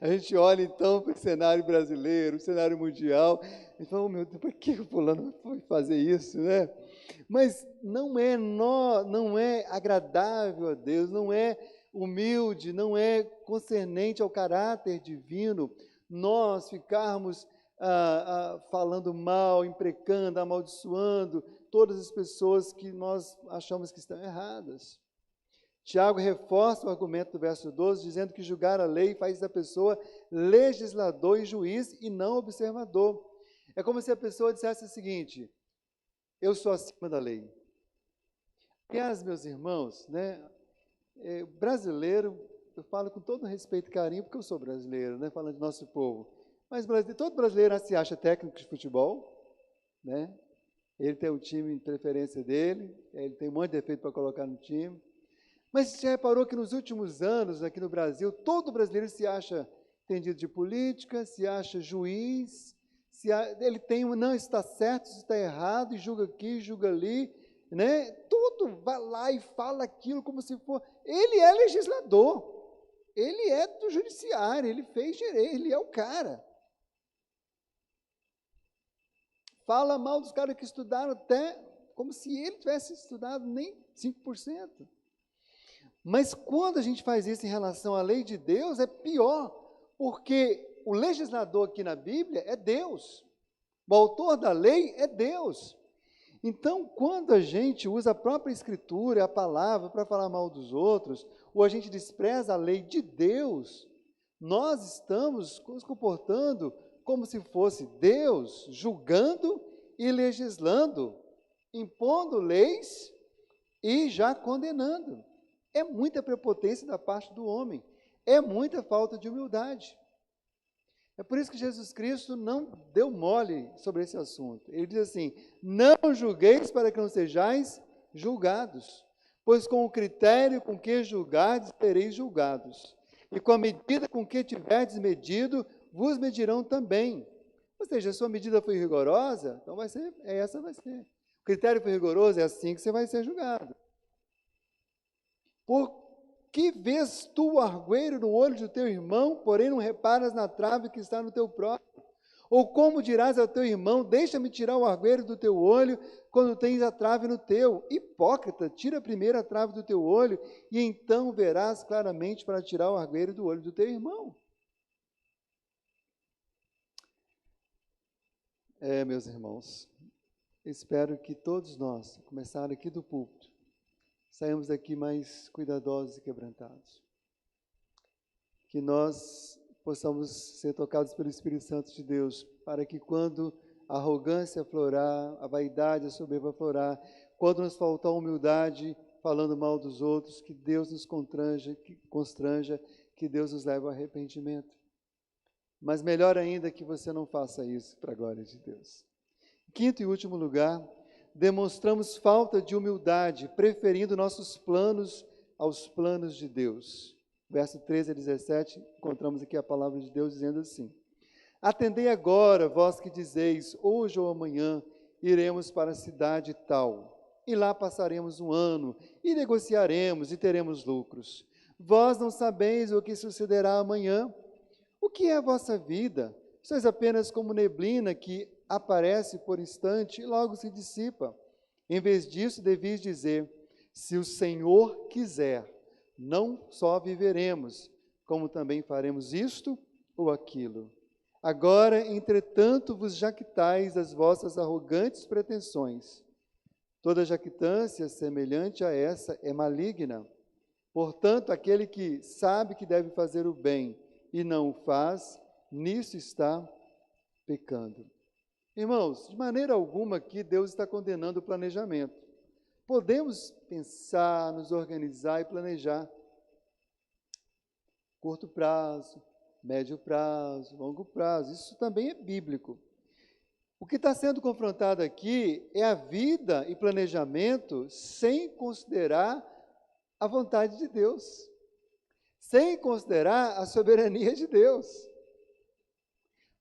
A gente olha então para o cenário brasileiro, o cenário mundial, e fala: oh, meu Deus, por que o fulano foi fazer isso, né? Mas não é agradável a Deus, não é humilde, não é concernente ao caráter divino nós ficarmos falando mal, imprecando, amaldiçoando todas as pessoas que nós achamos que estão erradas. Tiago reforça o argumento do verso 12, dizendo que julgar a lei faz da pessoa legislador e juiz e não observador. É como se a pessoa dissesse o seguinte: eu sou acima da lei. Aliás, meus irmãos, né, brasileiro, eu falo com todo respeito e carinho, porque eu sou brasileiro, né, falando do nosso povo, mas todo brasileiro se acha técnico de futebol, né? Ele tem o time de preferência dele, ele tem um monte de defeito para colocar no time. Mas você reparou que nos últimos anos, aqui no Brasil, todo brasileiro se acha entendido de política, se acha juiz, ele não está certo, está errado, e julga aqui, julga ali, né? Tudo vai lá e fala aquilo como se for. Ele é legislador, ele é do judiciário, ele fez direito, ele é o cara. Fala mal dos caras que estudaram até como se ele tivesse estudado nem 5%. Mas quando a gente faz isso em relação à lei de Deus, é pior, porque o legislador aqui na Bíblia é Deus, o autor da lei é Deus. Então, quando a gente usa a própria Escritura, a palavra, para falar mal dos outros, ou a gente despreza a lei de Deus, nós estamos nos comportando como se fosse Deus julgando e legislando, impondo leis e já condenando. É muita prepotência da parte do homem, é muita falta de humildade. É por isso que Jesus Cristo não deu mole sobre esse assunto. Ele diz assim: não julgueis para que não sejais julgados, pois com o critério com que julgardes, sereis julgados. E com a medida com que tiverdes medido, vos medirão também. Ou seja, a sua medida foi rigorosa, então essa vai ser. O critério foi rigoroso, é assim que você vai ser julgado. Por que vês tu o argueiro no olho do teu irmão, porém não reparas na trave que está no teu próprio? Ou como dirás ao teu irmão: deixa-me tirar o argueiro do teu olho, quando tens a trave no teu? Hipócrita, tira primeiro a trave do teu olho, e então verás claramente para tirar o argueiro do olho do teu irmão. Meus irmãos, espero que todos nós, começando aqui do púlpito, saímos daqui mais cuidadosos e quebrantados. Que nós possamos ser tocados pelo Espírito Santo de Deus, para que quando a arrogância aflorar, a vaidade, a soberba aflorar, quando nos faltar humildade, falando mal dos outros, que Deus nos constranja, que Deus nos leve ao arrependimento. Mas melhor ainda que você não faça isso para a glória de Deus. Quinto e último lugar, demonstramos falta de humildade, preferindo nossos planos aos planos de Deus. Verso 13 a 17, encontramos aqui a palavra de Deus dizendo assim: atendei agora, vós que dizeis, hoje ou amanhã iremos para a cidade tal, e lá passaremos um ano, e negociaremos, e teremos lucros. Vós não sabeis o que sucederá amanhã. O que é a vossa vida? Sois apenas como neblina que aparece por instante e logo se dissipa. Em vez disso, deveis dizer: se o Senhor quiser, não só viveremos, como também faremos isto ou aquilo. Agora, entretanto, vos jactais das vossas arrogantes pretensões. Toda jactância semelhante a essa é maligna. Portanto, aquele que sabe que deve fazer o bem e não o faz, nisso está pecando. Irmãos, de maneira alguma aqui Deus está condenando o planejamento. Podemos pensar, nos organizar e planejar. Curto prazo, médio prazo, longo prazo, isso também é bíblico. O que está sendo confrontado aqui é a vida e planejamento sem considerar a vontade de Deus, sem considerar a soberania de Deus.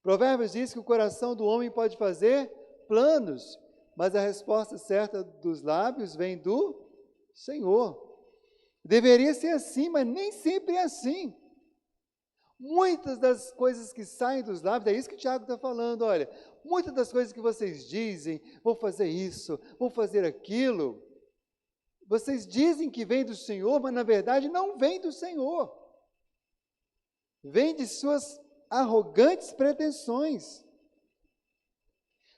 Provérbios diz que o coração do homem pode fazer planos, mas a resposta certa dos lábios vem do Senhor. Deveria ser assim, mas nem sempre é assim. Muitas das coisas que saem dos lábios, é isso que o Tiago está falando, olha, muitas das coisas que vocês dizem, vou fazer isso, vou fazer aquilo, vocês dizem que vem do Senhor, mas na verdade não vem do Senhor. Vem de suas arrogantes pretensões.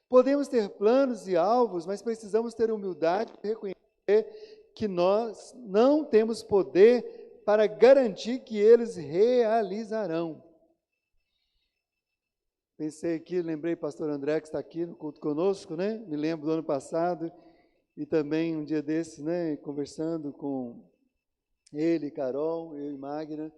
Podemos ter planos e alvos, mas precisamos ter humildade e reconhecer que nós não temos poder para garantir que eles realizarão. Pensei aqui, lembrei pastor André, que está aqui no culto conosco, né? Me lembro do ano passado, e também um dia desse, né, conversando com ele, Carol, eu e Magna,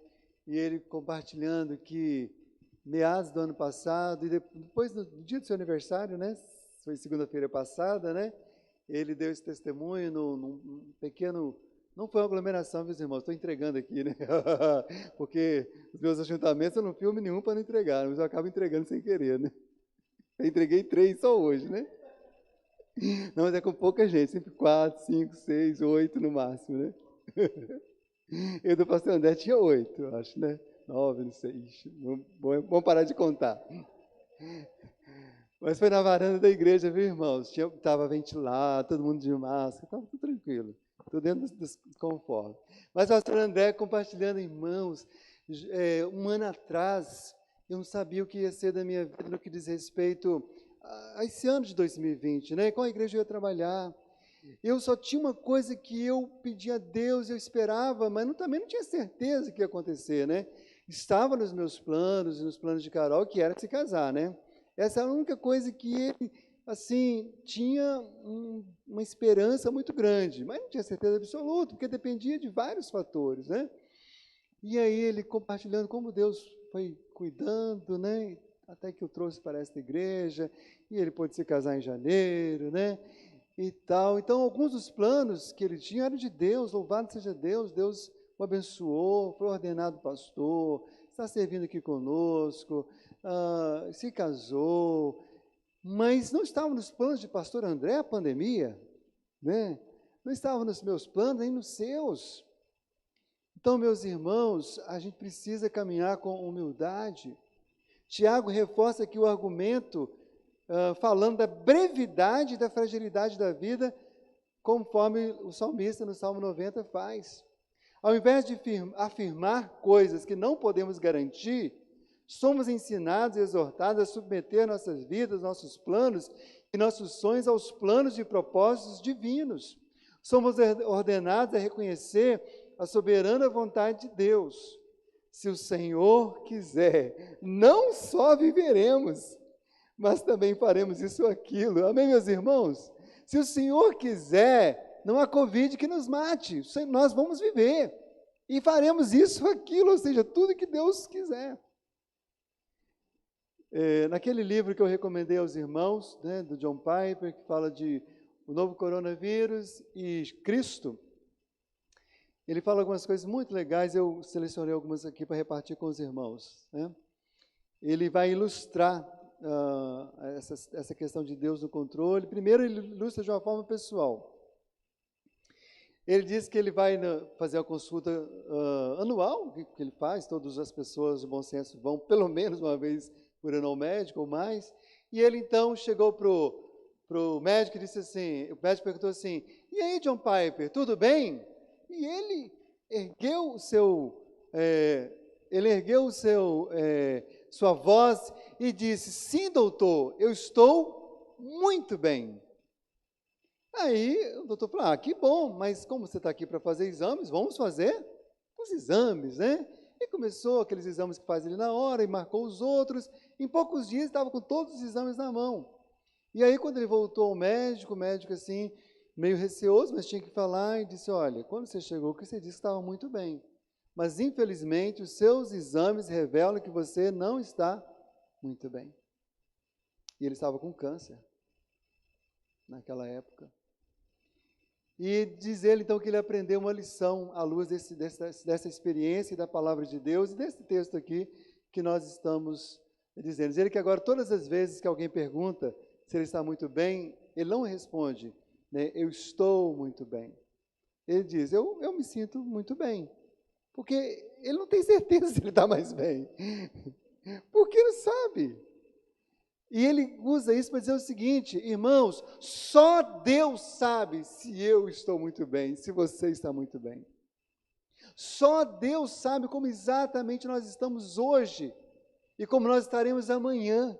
e ele compartilhando que meados do ano passado, e depois no dia do seu aniversário, né, foi segunda-feira passada, né, ele deu esse testemunho num pequeno, não foi uma aglomeração, meus irmãos, estou entregando aqui, né, porque os meus ajuntamentos eu não filme nenhum para não entregar, mas eu acabo entregando sem querer, né, eu entreguei 3 só hoje, né, não, mas é com pouca gente, sempre 4, 5, 6, 8 no máximo, né, eu do pastor André tinha 8, eu acho, né, 9, não sei, vamos parar de contar. Mas foi na varanda da igreja, viu, irmãos? Estava ventilado, todo mundo de máscara, estava tudo tranquilo, tudo dentro dos conformes. Mas o pastor André compartilhando, irmãos, um ano atrás, eu não sabia o que ia ser da minha vida no que diz respeito a esse ano de 2020, né? Qual a igreja eu ia trabalhar? Eu só tinha uma coisa que eu pedia a Deus, eu esperava, mas também não tinha certeza que ia acontecer, né? Estava nos meus planos e nos planos de Carol, que era se casar, né? Essa era a única coisa que ele, assim, tinha uma esperança muito grande, mas não tinha certeza absoluta, porque dependia de vários fatores, né? E aí ele compartilhando como Deus foi cuidando, né? Até que eu trouxe para esta igreja, e ele pôde se casar em janeiro, né? E tal. Então, alguns dos planos que ele tinha eram de Deus, louvado seja Deus, Deus o abençoou, foi ordenado pastor, está servindo aqui conosco, se casou, mas não estava nos planos de pastor André a pandemia, né? Não estava nos meus planos, nem nos seus. Então, meus irmãos, a gente precisa caminhar com humildade. Tiago reforça aqui o argumento, falando da brevidade e da fragilidade da vida, conforme o salmista no Salmo 90 faz. Ao invés de afirmar coisas que não podemos garantir, somos ensinados e exortados a submeter nossas vidas, nossos planos e nossos sonhos aos planos e propósitos divinos. Somos ordenados a reconhecer a soberana vontade de Deus. Se o Senhor quiser, não só viveremos, mas também faremos isso ou aquilo. Amém, meus irmãos? Se o Senhor quiser, não há Covid que nos mate, nós vamos viver e faremos isso ou aquilo, ou seja, tudo que Deus quiser. Naquele livro que eu recomendei aos irmãos, né, do John Piper, que fala de o novo coronavírus e Cristo, ele fala algumas coisas muito legais, eu selecionei algumas aqui para repartir com os irmãos, né? Ele vai ilustrar essa questão de Deus no controle. Primeiro, ele ilustra de uma forma pessoal. Ele diz que ele vai fazer a consulta anual, que ele faz, todas as pessoas de bom senso vão pelo menos uma vez por ano ao médico ou mais, e ele então chegou para o médico e disse assim, o médico perguntou assim, e aí, John Piper, tudo bem? E ele ergueu sua voz e disse, sim, doutor, eu estou muito bem. Aí o doutor falou, que bom, mas como você está aqui para fazer exames, vamos fazer os exames, né? E começou aqueles exames que faz ele na hora, e marcou os outros. Em poucos dias estava com todos os exames na mão. E aí quando ele voltou ao médico, o médico assim, meio receoso, mas tinha que falar, e disse, olha, quando você chegou, que você disse que estava muito bem. Mas infelizmente os seus exames revelam que você não está muito bem. E ele estava com câncer naquela época. E diz ele, então, que ele aprendeu uma lição à luz dessa experiência e da palavra de Deus, e desse texto aqui que nós estamos dizendo. Diz ele que agora, todas as vezes que alguém pergunta se ele está muito bem, ele não responde, né, eu estou muito bem. Ele diz, eu me sinto muito bem. Porque ele não tem certeza se ele está mais bem. Porque não sabe. E ele usa isso para dizer o seguinte, irmãos, só Deus sabe se eu estou muito bem, se você está muito bem. Só Deus sabe como exatamente nós estamos hoje e como nós estaremos amanhã.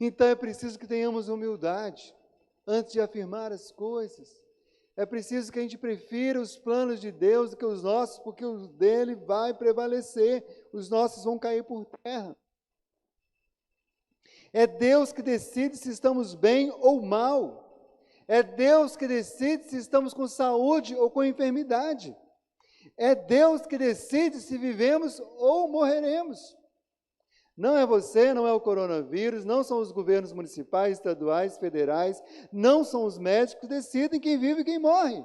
Então é preciso que tenhamos humildade antes de afirmar as coisas. É preciso que a gente prefira os planos de Deus do que os nossos, porque o dele vai prevalecer, os nossos vão cair por terra. É Deus que decide se estamos bem ou mal. É Deus que decide se estamos com saúde ou com enfermidade. É Deus que decide se vivemos ou morreremos. Não é você, não é o coronavírus, não são os governos municipais, estaduais, federais, não são os médicos que decidem quem vive e quem morre.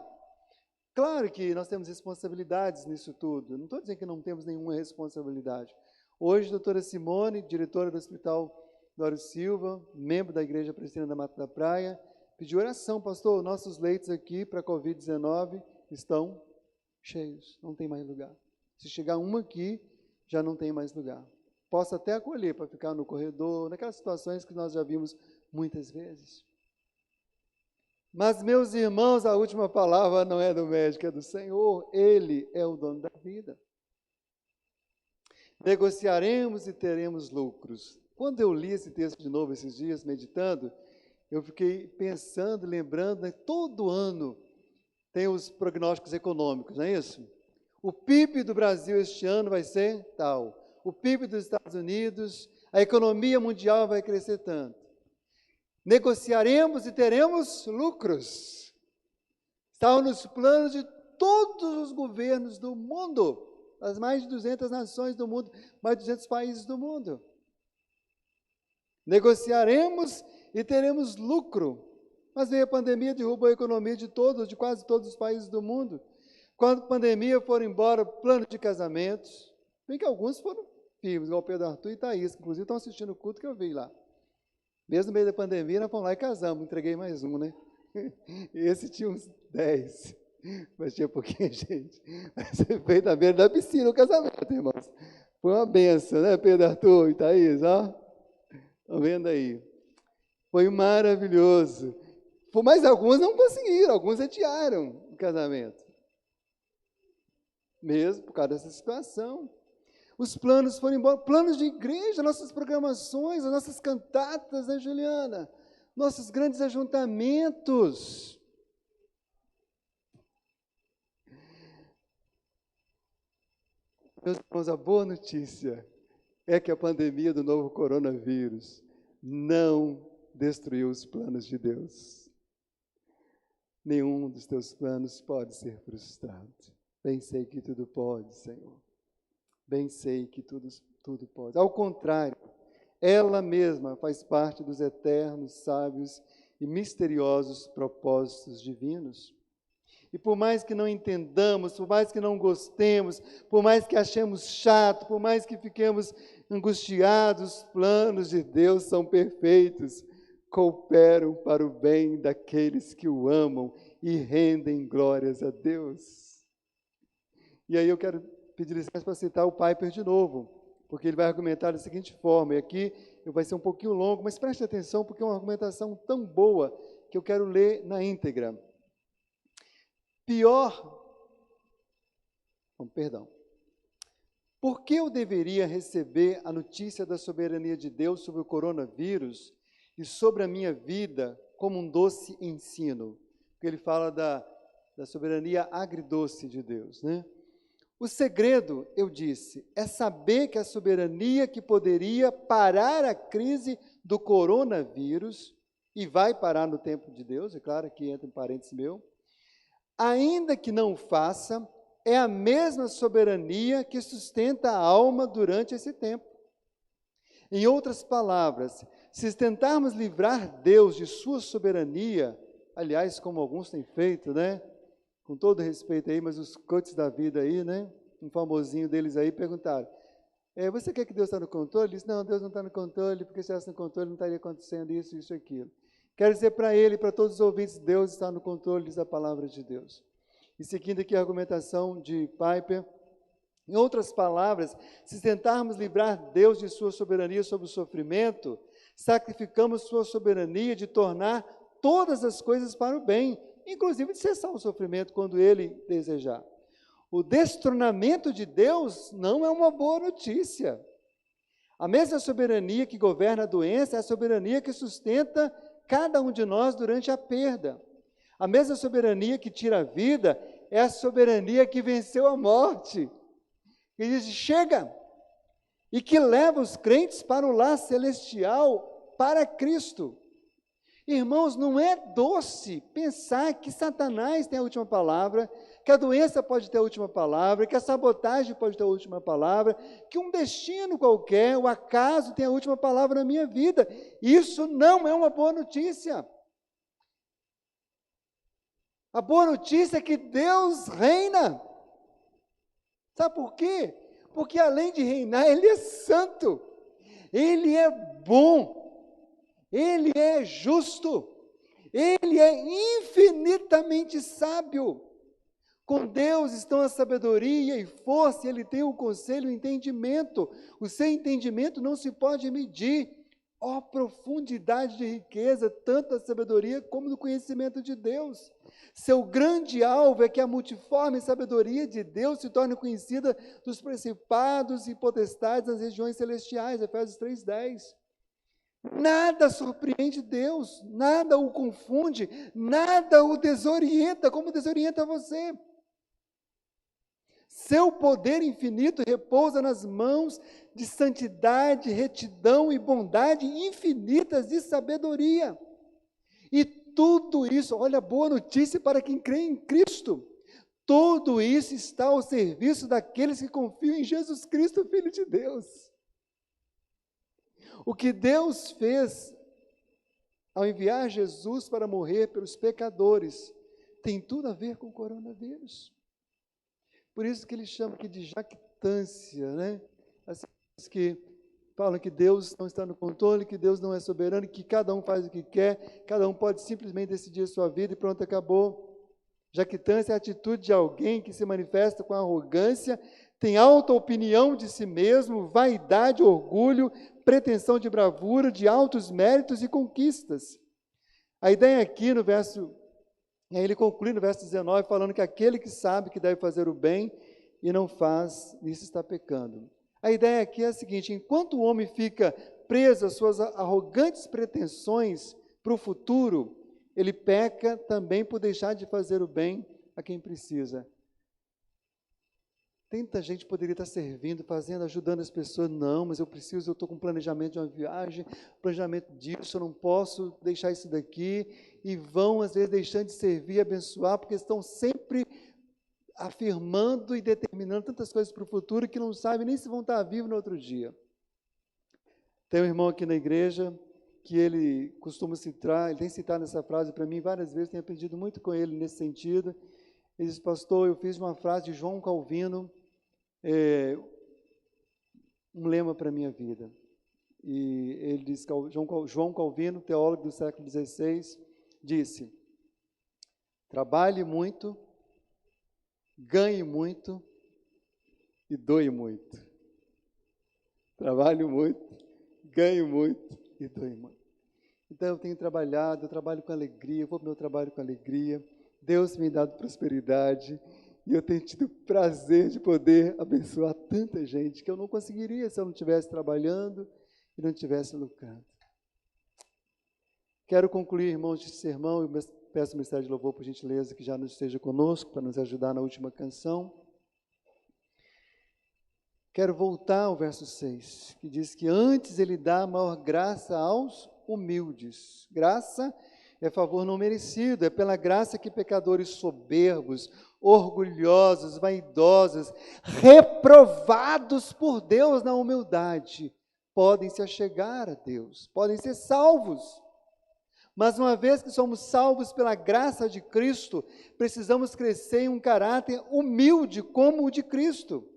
Claro que nós temos responsabilidades nisso tudo. Não estou dizendo que não temos nenhuma responsabilidade. Hoje, a doutora Simone, diretora do Hospital Dório Silva, membro da Igreja Presbiteriana da Mata da Praia, pediu oração, pastor, nossos leitos aqui para a Covid-19 estão cheios, não tem mais lugar. Se chegar uma aqui, já não tem mais lugar. Posso até acolher para ficar no corredor, naquelas situações que nós já vimos muitas vezes. Mas, meus irmãos, a última palavra não é do médico, é do Senhor. Ele é o dono da vida. Negociaremos e teremos lucros. Quando eu li esse texto de novo esses dias, meditando, eu fiquei pensando, lembrando, né, todo ano tem os prognósticos econômicos, não é isso? O PIB do Brasil este ano vai ser tal. O PIB dos Estados Unidos, a economia mundial vai crescer tanto. Negociaremos e teremos lucros. Está nos planos de todos os governos do mundo, das mais de 200 nações do mundo, mais de 200 países do mundo. Negociaremos e teremos lucro. Mas veio a pandemia, derrubou a economia de quase todos os países do mundo. Quando a pandemia for embora, plano de casamentos, bem que alguns foram firmes, igual Pedro Arthur e Thaís, que inclusive estão assistindo o culto que eu vi lá. Mesmo no meio da pandemia, nós fomos lá e casamos, entreguei mais um, né? Esse tinha uns 10, mas tinha pouquinha gente. Mas veio da beira da piscina o casamento, irmãos. Foi uma benção, né, Pedro Arthur e Thaís, ó? Estão vendo aí? Foi maravilhoso. Mas alguns não conseguiram, alguns adiaram o casamento. Mesmo por causa dessa situação. Os planos foram embora, planos de igreja, nossas programações, as nossas cantatas, né, Juliana? Nossos grandes ajuntamentos. Meus irmãos, a boa notícia é que a pandemia do novo coronavírus não destruiu os planos de Deus. Nenhum dos teus planos pode ser frustrado. Bem sei que tudo pode, Senhor. Bem sei que tudo pode. Ao contrário, ela mesma faz parte dos eternos, sábios e misteriosos propósitos divinos. E por mais que não entendamos, por mais que não gostemos, por mais que achemos chato, por mais que fiquemos angustiados, os planos de Deus são perfeitos, cooperam para o bem daqueles que o amam e rendem glórias a Deus. E aí eu quero pedir licença para citar o Piper de novo, porque ele vai argumentar da seguinte forma, e aqui vai ser um pouquinho longo, mas preste atenção, porque é uma argumentação tão boa que eu quero ler na íntegra. Por que eu deveria receber a notícia da soberania de Deus sobre o coronavírus e sobre a minha vida como um doce ensino? Porque ele fala da soberania agridoce de Deus, né? O segredo, eu disse, é saber que a soberania que poderia parar a crise do coronavírus, e vai parar no tempo de Deus, é claro que entra em parênteses meu, ainda que não faça, é a mesma soberania que sustenta a alma durante esse tempo. Em outras palavras, se tentarmos livrar Deus de sua soberania, aliás, como alguns têm feito, né? Com todo respeito aí, mas os coaches da vida aí, né? Um famosinho deles aí perguntaram, você quer que Deus está no controle? Ele disse, não, Deus não está no controle, porque se estivesse no controle não estaria acontecendo isso, isso e aquilo. Quero dizer para ele, para todos os ouvintes, Deus está no controle, diz a palavra de Deus. E seguindo aqui a argumentação de Piper, em outras palavras, se tentarmos livrar Deus de sua soberania sobre o sofrimento, sacrificamos sua soberania de tornar todas as coisas para o bem, inclusive de cessar o sofrimento quando ele desejar. O destronamento de Deus não é uma boa notícia. A mesma soberania que governa a doença é a soberania que sustenta cada um de nós durante a perda. A mesma soberania que tira a vida é a soberania que venceu a morte. Que diz, chega! E que leva os crentes para o lar celestial, para Cristo. Irmãos, não é doce pensar que Satanás tem a última palavra, que a doença pode ter a última palavra, que a sabotagem pode ter a última palavra, que um destino qualquer, o acaso tem a última palavra na minha vida. Isso não é uma boa notícia. A boa notícia é que Deus reina. Sabe por quê? Porque além de reinar, Ele é santo, Ele é bom, Ele é justo, Ele é infinitamente sábio. Com Deus estão a sabedoria e força, e Ele tem o conselho e o entendimento. O seu entendimento não se pode medir. Ó profundidade de riqueza, tanto da sabedoria como do conhecimento de Deus. Seu grande alvo é que a multiforme sabedoria de Deus se torne conhecida dos principados e potestades nas regiões celestiais, Efésios 3:10. Nada surpreende Deus, nada o confunde, nada o desorienta, como desorienta você. Seu poder infinito repousa nas mãos de santidade, retidão e bondade infinitas de sabedoria. E tudo isso, olha, boa notícia para quem crê em Cristo, tudo isso está ao serviço daqueles que confiam em Jesus Cristo, Filho de Deus. O que Deus fez ao enviar Jesus para morrer pelos pecadores tem tudo a ver com o coronavírus. Por isso que ele chama aqui de jactância, né? As pessoas que falam que Deus não está no controle, que Deus não é soberano, que cada um faz o que quer, cada um pode simplesmente decidir a sua vida e pronto, acabou. Jactância é a atitude de alguém que se manifesta com arrogância, tem alta opinião de si mesmo, vaidade, orgulho, pretensão de bravura, de altos méritos e conquistas. A ideia aqui no verso, ele conclui no verso 19, falando que aquele que sabe que deve fazer o bem e não faz, nisso está pecando. A ideia aqui é a seguinte, enquanto o homem fica preso às suas arrogantes pretensões para o futuro, ele peca também por deixar de fazer o bem a quem precisa. Tanta gente poderia estar servindo, fazendo, ajudando as pessoas. Não, mas eu estou com planejamento de uma viagem, planejamento disso, eu não posso deixar isso daqui. E vão, às vezes, deixando de servir e abençoar, porque estão sempre afirmando e determinando tantas coisas para o futuro que não sabem nem se vão estar vivos no outro dia. Tem um irmão aqui na igreja que ele costuma citar, ele tem citado essa frase para mim várias vezes, tenho aprendido muito com ele nesse sentido. Ele diz, pastor, eu fiz uma frase de João Calvino, um lema para a minha vida. E ele diz, João Calvino, teólogo do século XVI, disse, trabalhe muito, ganhe muito e doe muito. Trabalho muito, ganho muito e doe muito. Então eu tenho trabalhado, eu trabalho com alegria, eu vou para o meu trabalho com alegria, Deus me tem dado prosperidade e eu tenho tido o prazer de poder abençoar tanta gente que eu não conseguiria se eu não estivesse trabalhando e não estivesse lucrando. Quero concluir, irmãos, esse sermão e peço o ministério de louvor, por gentileza, que já nos esteja conosco para nos ajudar na última canção. Quero voltar ao verso 6, que diz que antes ele dá maior graça aos humildes. Graça é favor não merecido, é pela graça que pecadores soberbos, orgulhosos, vaidosos, reprovados por Deus na humildade, podem se achegar a Deus, podem ser salvos. Mas uma vez que somos salvos pela graça de Cristo, precisamos crescer em um caráter humilde como o de Cristo.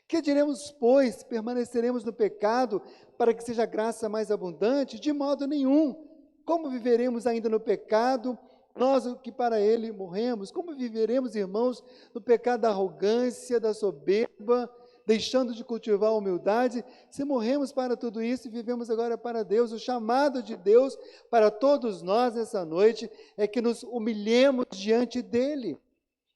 Que diremos, pois, permaneceremos no pecado para que seja graça mais abundante? De modo nenhum. Como viveremos ainda no pecado, nós que para ele morremos? Como viveremos, irmãos, no pecado da arrogância, da soberba, deixando de cultivar a humildade? Se morremos para tudo isso e vivemos agora para Deus, o chamado de Deus para todos nós nessa noite é que nos humilhemos diante dele.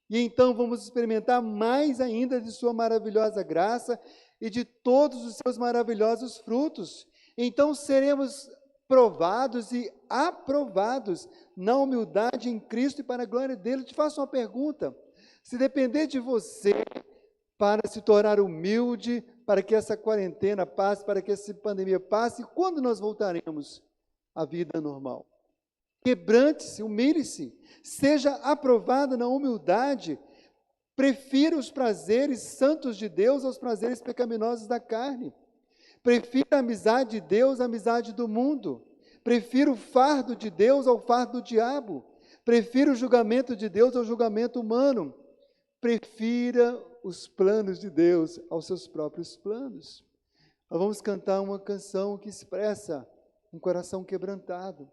E então vamos experimentar mais ainda de sua maravilhosa graça e de todos os seus maravilhosos frutos. Então seremos provados e aprovados na humildade em Cristo e para a glória dele. Eu te faço uma pergunta: se depender de você para se tornar humilde, para que essa quarentena passe, para que essa pandemia passe, quando nós voltaremos à vida normal? Quebrante-se, humilhe-se, seja aprovado na humildade, prefira os prazeres santos de Deus aos prazeres pecaminosos da carne, prefira a amizade de Deus à amizade do mundo, prefira o fardo de Deus ao fardo do diabo, prefira o julgamento de Deus ao julgamento humano, prefira os planos de Deus aos seus próprios planos. Nós vamos cantar uma canção que expressa um coração quebrantado.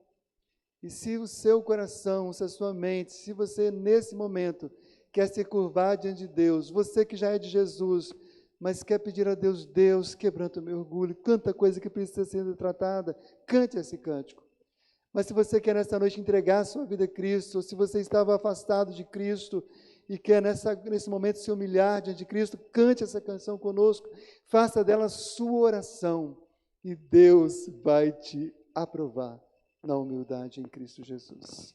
E se o seu coração, se a sua mente, se você nesse momento quer se curvar diante de Deus, você que já é de Jesus, mas quer pedir a Deus, Deus, quebranta o meu orgulho, tanta coisa que precisa ser tratada, cante esse cântico. Mas se você quer nessa noite entregar a sua vida a Cristo, ou se você estava afastado de Cristo e quer nesse momento se humilhar diante de Cristo, cante essa canção conosco, faça dela sua oração e Deus vai te aprovar na humildade em Cristo Jesus.